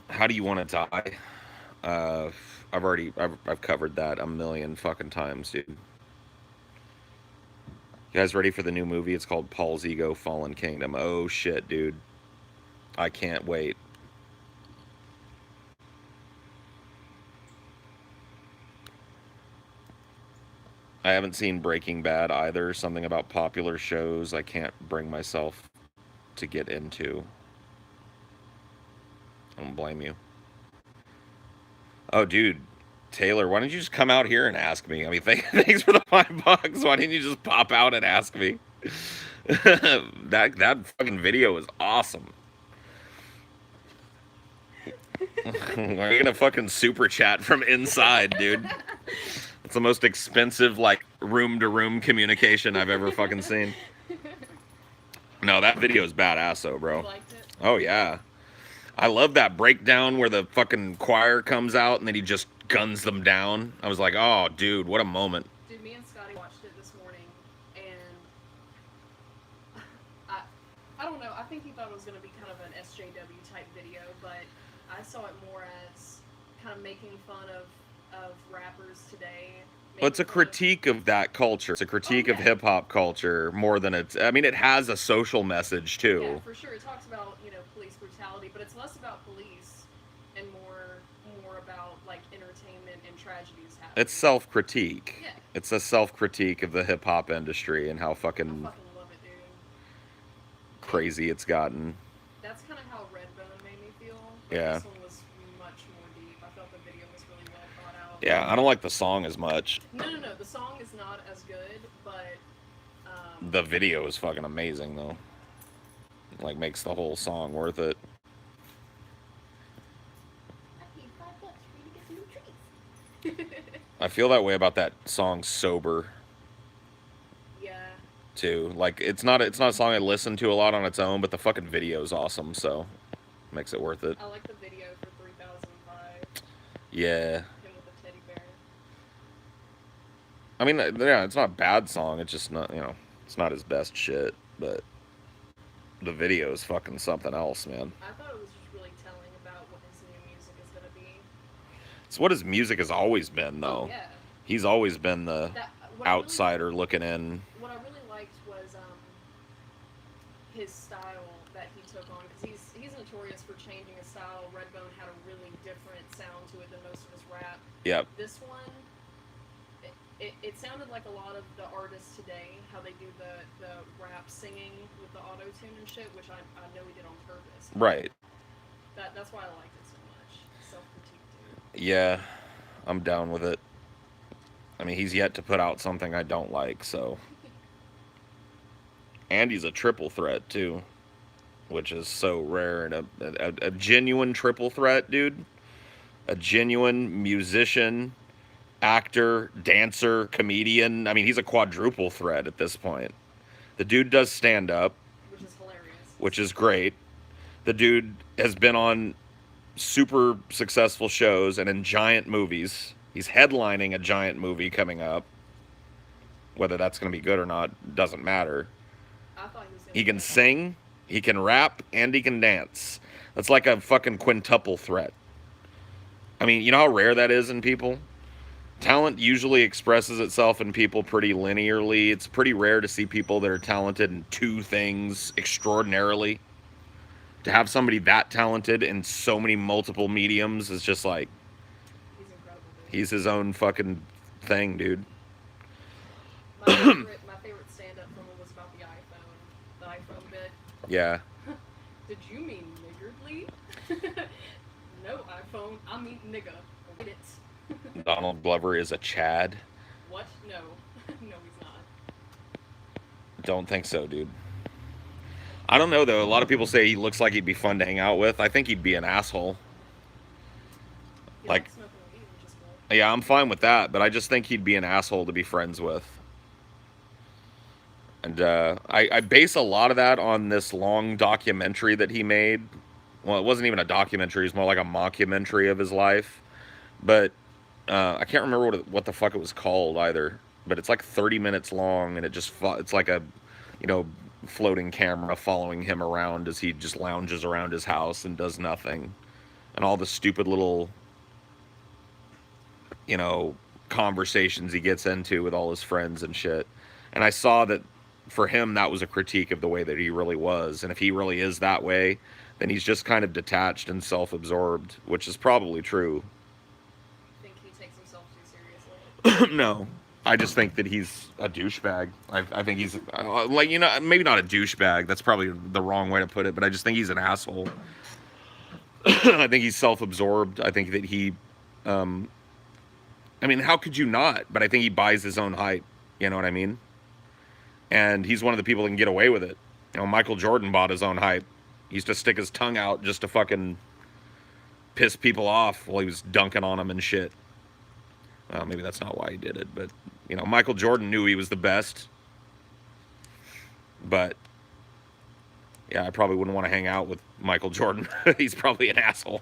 How do you want to die? I've covered that a million fucking times, dude. You guys ready for the new movie? It's called Paul's Ego Fallen Kingdom. Oh shit, dude. I can't wait. I haven't seen Breaking Bad either. Something about popular shows I can't bring myself to get into. I don't blame you. Oh, dude. Taylor, why don't you just come out here and ask me? I mean, thanks for the $5. Why didn't you just pop out and ask me? that fucking video is awesome. We're gonna fucking super chat from inside, dude. It's the most expensive, like, room-to-room communication I've ever fucking seen. No, that video is badass, though, bro. You liked it? Oh, yeah. I love that breakdown where the fucking choir comes out and then he just guns them down. I was like, oh, dude, what a moment. Dude, me and Scotty watched it this morning, and I, I don't know. I think he thought it was going to be kind of an SJW type video, but I saw it more as kind of making fun of rappers today. Well, it's a critique of that culture. It's a critique of hip hop culture more than it's. I mean, it has a social message too. Yeah, for sure. It talks about police brutality, but it's less about police and more about like entertainment and tragedies happening. It's self-critique. Yeah. It's a self-critique of the hip hop industry and how fucking I fucking love it, dude. crazy it's gotten. That's kind of how Redbone made me feel. Yeah. This one was much more deep. I felt the video was really well thought out. Yeah, I don't like the song as much. No. The song is not as good, but the video is fucking amazing though. Like makes the whole song worth it. I paid $5 for you to get some new trees. I feel that way about that song "Sober." Yeah. Too. Like it's not a song I listen to a lot on its own, but the fucking video is awesome, so makes it worth it. I like the video for 3005. Yeah. Him with the teddy bear. I mean, yeah, it's not a bad song. It's just not, it's not his best shit, but the video is fucking something else, man. I thought it was just really telling about what his new music is gonna be. It's what his music has always been, though. Oh, yeah. He's always been the outsider looking in. What I really liked was his style that he took on, because he's notorious for changing his style. Redbone had a really different sound to it than most of his rap. Yep. This one, it sounded like a lot of the artists today, how they do the rap singing with the auto-tune and shit, which I know he did on purpose. Right. That's why I liked it so much. Self-critique, dude. Yeah, I'm down with it. I mean, he's yet to put out something I don't like, so. And he's a triple threat, too. Which is so rare. And a genuine triple threat, dude. A genuine musician, actor, dancer, comedian. I mean, he's a quadruple threat at this point. The dude does stand up. Which is hilarious. Which is great. The dude has been on super successful shows and in giant movies. He's headlining a giant movie coming up. Whether that's going to be good or not doesn't matter. I thought he was gonna He can sing, he can rap, and he can dance. That's like a fucking quintuple threat. I mean, you know how rare that is in people? Talent usually expresses itself in people pretty linearly. It's pretty rare to see people that are talented in two things extraordinarily. To have somebody that talented in so many multiple mediums is just like, He's incredible, dude. he's his own fucking thing, dude. My favorite stand-up from him was about the iPhone bit. Yeah. Did you mean niggardly? No, iPhone, I mean nigga. Get it. Donald Glover is a Chad. What? No. No, he's not. Don't think so, dude. I don't know, though. A lot of people say he looks like he'd be fun to hang out with. I think he'd be an asshole. He Like, likes smoking weed, which is cool. yeah, I'm fine with that, but I just think he'd be an asshole to be friends with. And I base a lot of that on this long documentary that he made. Well, it wasn't even a documentary. It was more like a mockumentary of his life. But I can't remember what the fuck it was called either. But it's like 30 minutes long, and it's like a, floating camera following him around as he just lounges around his house and does nothing. And all the stupid little, conversations he gets into with all his friends and shit. And I saw that for him, that was a critique of the way that he really was. And if he really is that way, then he's just kind of detached and self-absorbed, which is probably true. Think he takes himself too seriously? No. I just think that he's a douchebag. I think he's, maybe not a douchebag. That's probably the wrong way to put it, but I just think he's an asshole. I think he's self-absorbed. I think that he, how could you not? But I think he buys his own hype. You know what I mean? And he's one of the people that can get away with it. Michael Jordan bought his own hype. He used to stick his tongue out just to fucking piss people off while he was dunking on them and shit. Well, maybe that's not why he did it, but, Michael Jordan knew he was the best. But Yeah, I probably wouldn't want to hang out with Michael Jordan. He's probably an asshole.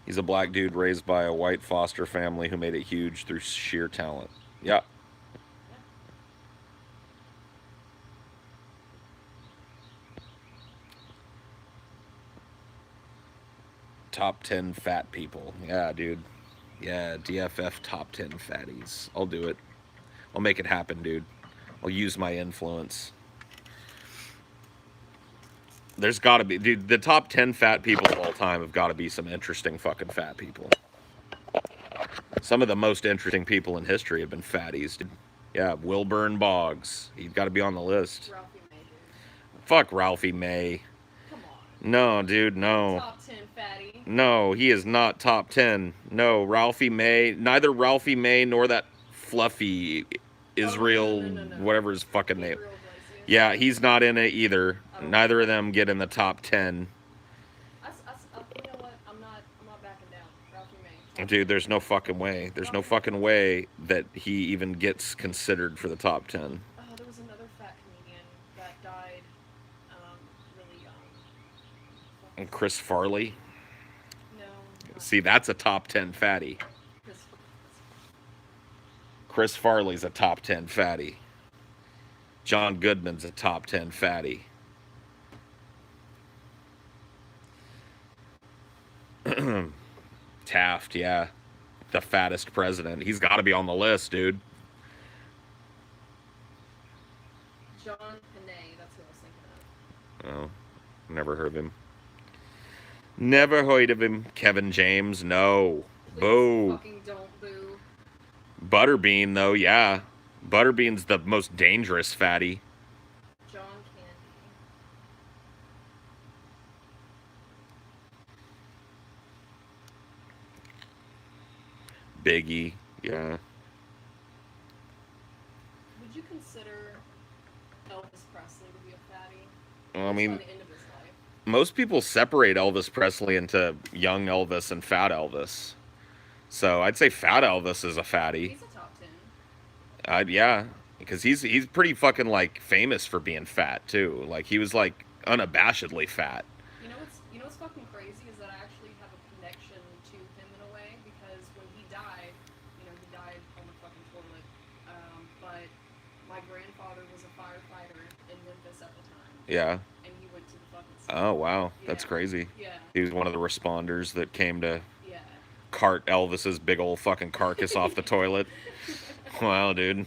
He's a black dude raised by a white foster family who made it huge through sheer talent. Yeah. Yeah. Top 10 fat people. Yeah, dude. Yeah, DFF top 10 fatties. I'll do it. I'll make it happen, dude. I'll use my influence. There's got to be, dude, the top 10 fat people of all time have got to be some interesting fucking fat people. Some of the most interesting people in history have been fatties, dude. Yeah, Wilburn Boggs. He's got to be on the list. Ralphie May, dude. Fuck Ralphie May. Come on. No, dude, no. Top 10 fatty. No, he is not top 10. No, Ralphie May. Neither Ralphie May nor that fluffy Israel, no. whatever his fucking name. Gabriel Iglesias. Yeah, he's not in it either. I don't Neither know. of them get in the top 10. You know what? I'm not backing down. Ralphie May. Dude, there's no fucking way. There's no fucking way that he even gets considered for the top 10. Oh, there was another fat comedian that died really young. And Chris Farley. No. See, that's a top 10 fatty. Chris. Chris Farley's a top 10 fatty. John Goodman's a top 10 fatty. Taft, yeah. The fattest president. He's got to be on the list, dude. John Panay, that's who I was thinking of. Oh, never heard of him. Never heard of him. Kevin James, no. Please Boo. fucking don't boo. Butterbean, though, yeah. Butterbean's the most dangerous fatty. John Candy. Biggie, yeah. Would you consider Elvis Presley to be a fatty? Well, I By mean, the end of his life. most people separate Elvis Presley into young Elvis and fat Elvis. So I'd say fat Elvis is a fatty. He's a top 10. Yeah, because he's pretty fucking like famous for being fat too. Like he was like unabashedly fat. You know what's fucking crazy is that I actually have a connection to him in a way because when he died, he died on the fucking toilet. But my grandfather was a firefighter in Memphis at the time, Yeah. and he went to the fucking scene. Oh wow, that's Yeah. crazy. Yeah. He was one of the responders that came to Yeah. cart Elvis's big old fucking carcass off the toilet. Wow, dude.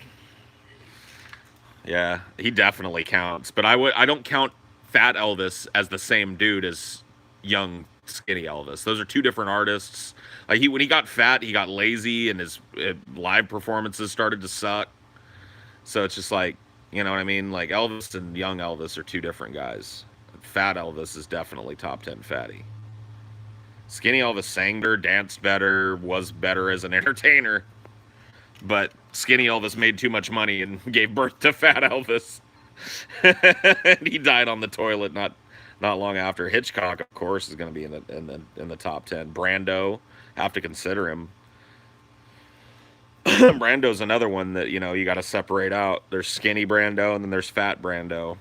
Yeah, he definitely counts. But I don't count fat Elvis as the same dude as young skinny Elvis. Those are two different artists. Like when he got fat, he got lazy and his live performances started to suck. So it's just like, you know what I mean? Like Elvis and young Elvis are two different guys. Fat Elvis is definitely top 10 fatty. Skinny Elvis sang better, danced better, was better as an entertainer. But Skinny Elvis made too much money and gave birth to Fat Elvis. And he died on the toilet not long after. Hitchcock, of course, is going to be in the top 10. Brando, have to consider him. Brando's another one that you got to separate out. There's Skinny Brando and then there's Fat Brando.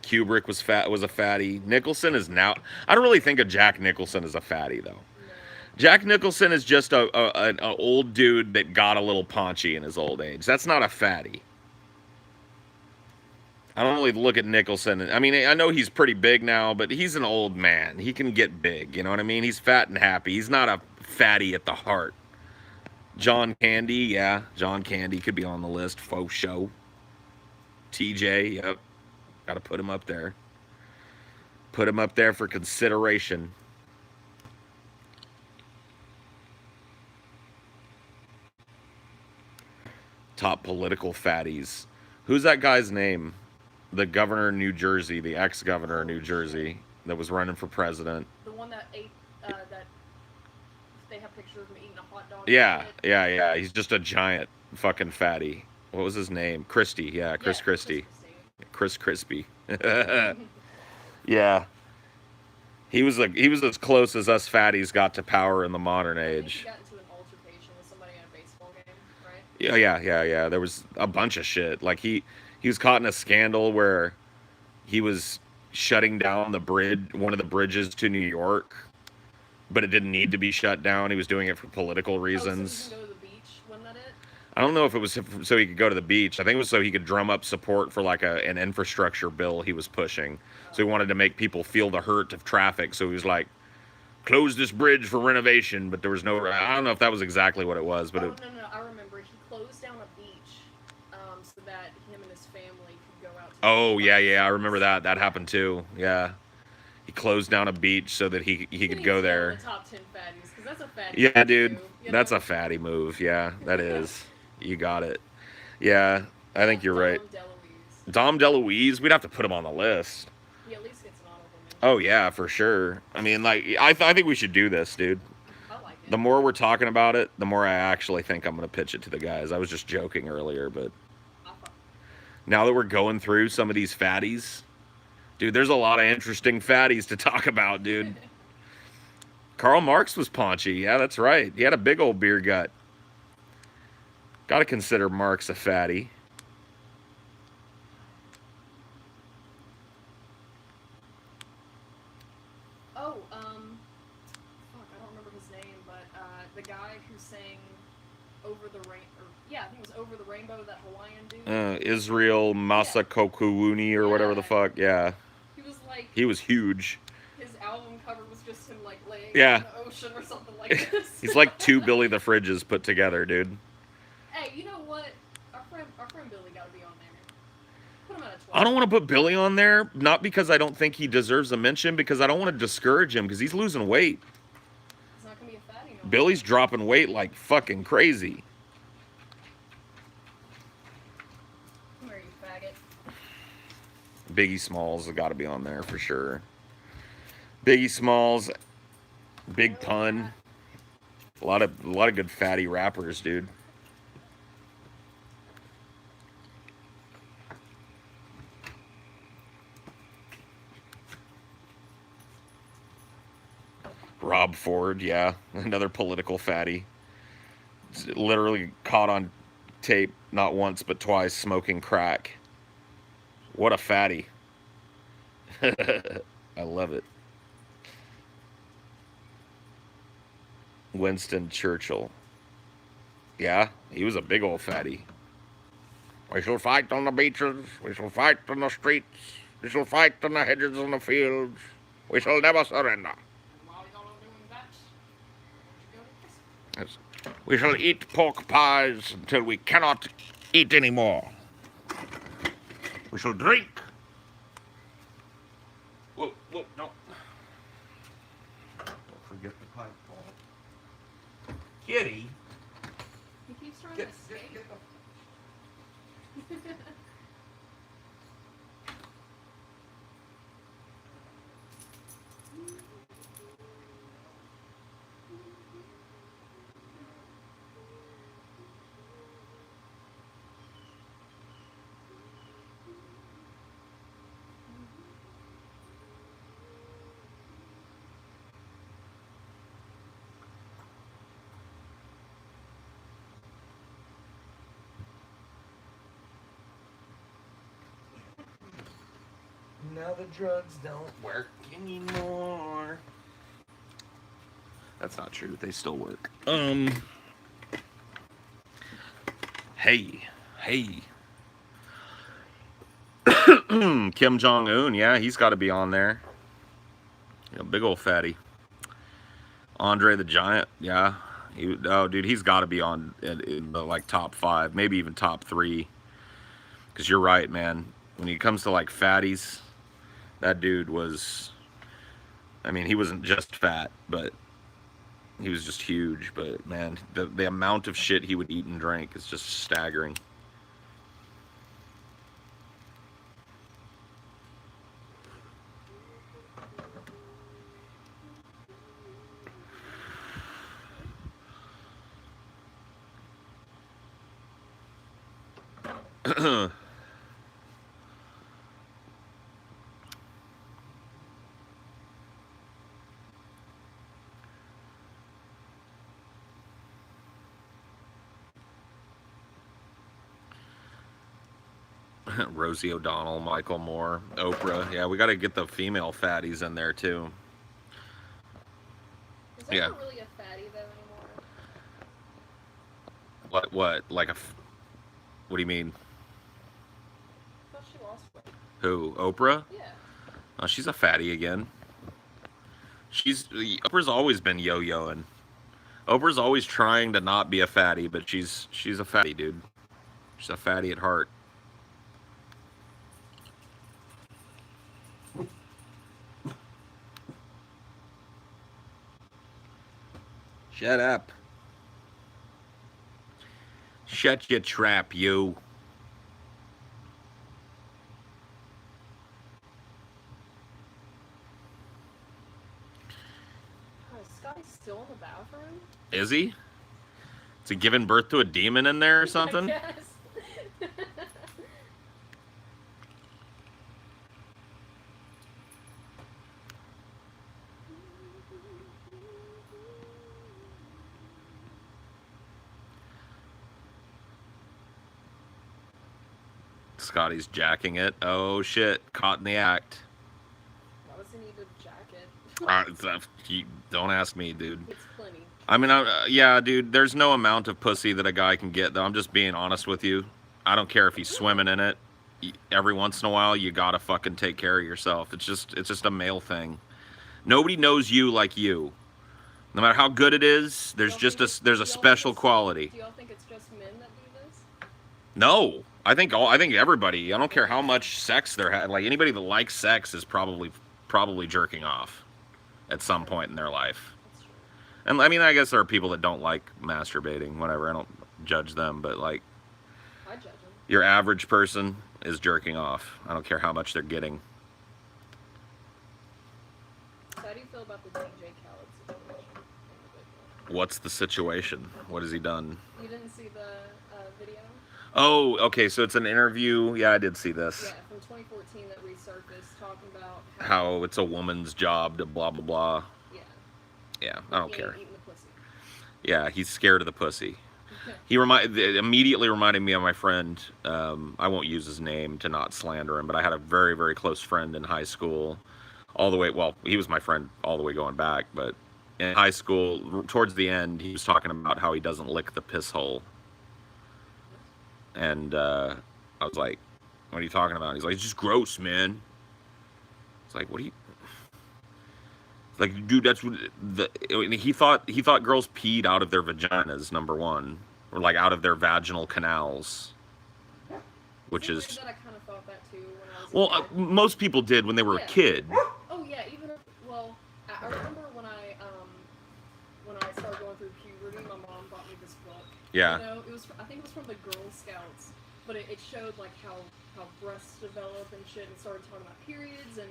Kubrick was a fatty. Nicholson is now. I don't really think of Jack Nicholson as a fatty though. No. Jack Nicholson is just an old dude that got a little paunchy in his old age. That's not a fatty. I don't really look at Nicholson. I mean, I know he's pretty big now, but he's an old man. He can get big. You know what I mean? He's fat and happy. He's not a fatty at the heart. John Candy, yeah. John Candy could be on the list. Faux show. TJ, yep. Got to put him up there. Put him up there for consideration. Top political fatties. Who's that guy's name? The governor of New Jersey, the ex-governor of New Jersey that was running for president. The one that ate that they have pictures of him eating a hot dog. Yeah. He's just a giant fucking fatty. What was his name? Christie. Yeah, Chris Christie. Chris Crispy. Yeah. He was as close as us fatties got to power in the modern I think age. he got into an altercation with somebody at a baseball game, right? Yeah. There was a bunch of shit. Like he was caught in a scandal where he was shutting down the bridge, one of the bridges to New York, but it didn't need to be shut down. He was doing it for political Oh, so he can reasons. go to the beach? Wasn't that it? I don't know if it was so he could go to the beach. I think it was so he could drum up support for like an infrastructure bill he was pushing. So he wanted to make people feel the hurt of traffic. So he was like, close this bridge for renovation, but there was no. I don't know if that was exactly what it was, but Oh, it, no, I remember. He closed down a beach so that him and his family could go out to the oh beach by yeah, I remember themselves. that. That happened too. Yeah, he closed down a beach so that he could needs go to get on there. the top 10 fatties, because that's a fatty Yeah, move, dude, too, you that's know? a fatty move. Yeah, that is. You got it. Yeah, I think you're right. Dom DeLuise. Dom DeLuise, we'd have to put him on the list. He at least gets an honorable mention. Oh yeah, for sure. I mean, like, I think we should do this, dude. I like it. The more we're talking about it, the more I actually think I'm gonna pitch it to the guys. I was just joking earlier, but now that we're going through some of these fatties, dude, there's a lot of interesting fatties to talk about, dude. Karl Marx was paunchy. Yeah, that's right. He had a big old beer gut. Got to consider Marx a fatty. Oh, fuck, I don't remember his name, but the guy who sang Over the Rain, or yeah, I think it was Over the Rainbow, that Hawaiian dude. Israel Masakokuuni or whatever the fuck. Yeah, He was like, he was huge. his album cover was just him like laying Yeah. in the ocean or something like this. He's like two Billy the Fridges put together, dude. Hey, you know what? Our friend Billy got to be on there. Put him at a 12. I don't want to put Billy on there, not because I don't think he deserves a mention, because I don't want to discourage him because he's losing weight. He's not gonna be a fatty no more. Billy's dropping weight like fucking crazy. Come here, you faggot. Biggie Smalls has got to be on there for sure. Biggie Smalls, Big Pun, a lot of good fatty rappers, dude. Rob Ford, yeah, another political fatty. Literally caught on tape not once but twice smoking crack. What a fatty. I love it. Winston Churchill. Yeah, he was a big old fatty. We shall fight on the beaches, we shall fight on the streets, we shall fight on the hedges and the fields, we shall never surrender. And while y'all are doing that, why don't you go to this? Yes. We shall eat pork pies until we cannot eat anymore. We shall drink. Whoa, no. Don't forget the pipe ball. Kitty. He keeps trying Get to escape. the Now the drugs don't work anymore. That's not true. They still work. Hey. Kim Jong Un, yeah, he's got to be on there. Big old fatty. Andre the Giant, yeah. Dude, he's got to be on in the like top 5, maybe even top 3. Because you're right, man. When it comes to like fatties, that dude was. I mean, he wasn't just fat, but he was just huge. But man, the amount of shit he would eat and drink is just staggering. Rosie O'Donnell, Michael Moore, Oprah. Yeah, we got to get the female fatties in there too. Is Yeah. Oprah really a fatty though anymore? What? What? Like a? What do you mean? I thought she lost weight. Who? Oprah? Yeah. Oh, she's a fatty again. Oprah's always been yo-yoing. Oprah's always trying to not be a fatty, but she's a fatty, dude. She's a fatty at heart. Shut up. Shut your trap, you. Oh, is Scotty still in the bathroom? Is he? Is he giving birth to a demon in there or something? I guess. Scotty's jacking it. Oh shit! Caught in the act. Why does he need a jacket? Don't ask me, dude. It's plenty. I mean, yeah, dude. There's no amount of pussy that a guy can get. Though I'm just being honest with you. I don't care if he's swimming in it. Every once in a while, you gotta fucking take care of yourself. It's just a male thing. Nobody knows you like you. No matter how good it is, there's a special quality. Do y'all think it's just men that do this? No, I think everybody. I don't care how much sex they're having. Like anybody that likes sex is probably jerking off at some point in their life. That's true. And I mean, I guess there are people that don't like masturbating. Whatever, I don't judge them, but like I judge them. your average person is jerking off. I don't care how much they're getting. So how do you feel about the DJ Khaled situation? What's the situation? What has he done? You didn't see the video? Oh, okay. So it's an interview. Yeah, I did see this. Yeah, from 2014 that resurfaced talking about How it's a woman's job to blah blah blah. Yeah. Yeah, I don't He care. ain't eating the pussy. Yeah, he's scared of the pussy. He immediately reminded me of my friend. I won't use his name to not slander him, but I had a very, very close friend in high school. All the way, well, he was my friend all the way going back, but in high school, towards the end, he was talking about how he doesn't lick the piss hole. And I was like, what are you talking about? He's like, it's just gross, man. It's like, what do you... Like, dude, that's what he thought girls peed out of their vaginas, number one, or like out of their vaginal canals, which See, is that I kind of thought that too when I was. well, most people did when they were a kid. Oh yeah, even if, well, I remember when I started going through puberty, my mom bought me this book. Yeah. You know, I think it was from the Girl Scouts, but it showed like how breasts develop and shit, and started talking about periods, and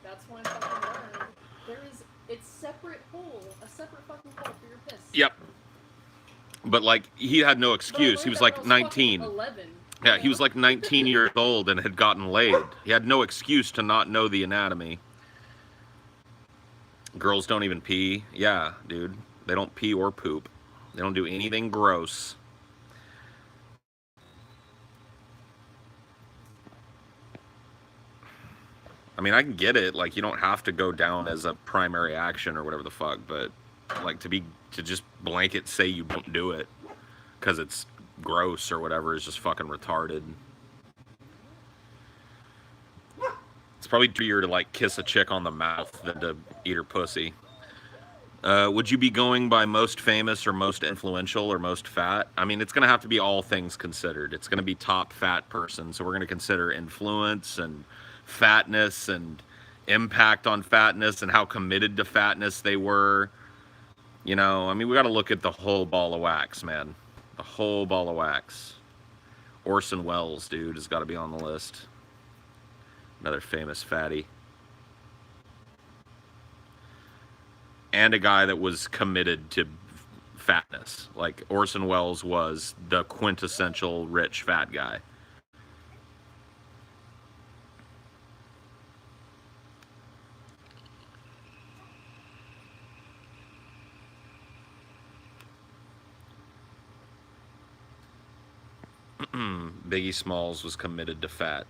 that's when I fucking learned it's a separate fucking hole for your piss. Yep. But like he had no excuse. He was like 19. 11. Yeah, he was like 19 years old and had gotten laid. He had no excuse to not know the anatomy. Girls don't even pee. Yeah, dude. They don't pee or poop. They don't do anything gross. I mean, I can get it. Like, you don't have to go down as a primary action or whatever the fuck, but like to just blanket say you don't do it because it's gross or whatever is just fucking retarded. It's probably easier to like kiss a chick on the mouth than to eat her pussy. Would you be going by most famous or most influential or most fat? I mean, it's going to have to be all things considered. It's going to be top fat person. So we're going to consider influence and fatness and impact on fatness and how committed to fatness they were. You know, I mean, we got to look at the whole ball of wax, man. The whole ball of wax. Orson Welles, dude, has got to be on the list. Another famous fatty. And a guy that was committed to fatness. Like Orson Welles was the quintessential rich fat guy. Biggie Smalls was committed to fat.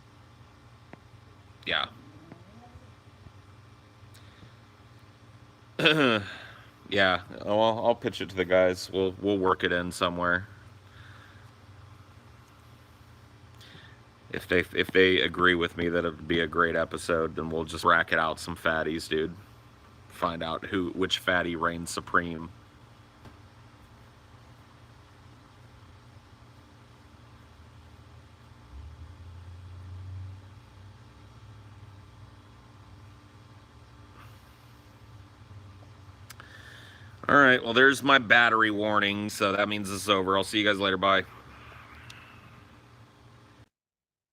Yeah. Yeah. Well, I'll pitch it to the guys. We'll work it in somewhere. If they agree with me that it'd be a great episode, then we'll just rack it out some fatties, dude. Find out which fatty reigns supreme. All right, well, there's my battery warning, so that means it's over. I'll see you guys later. Bye.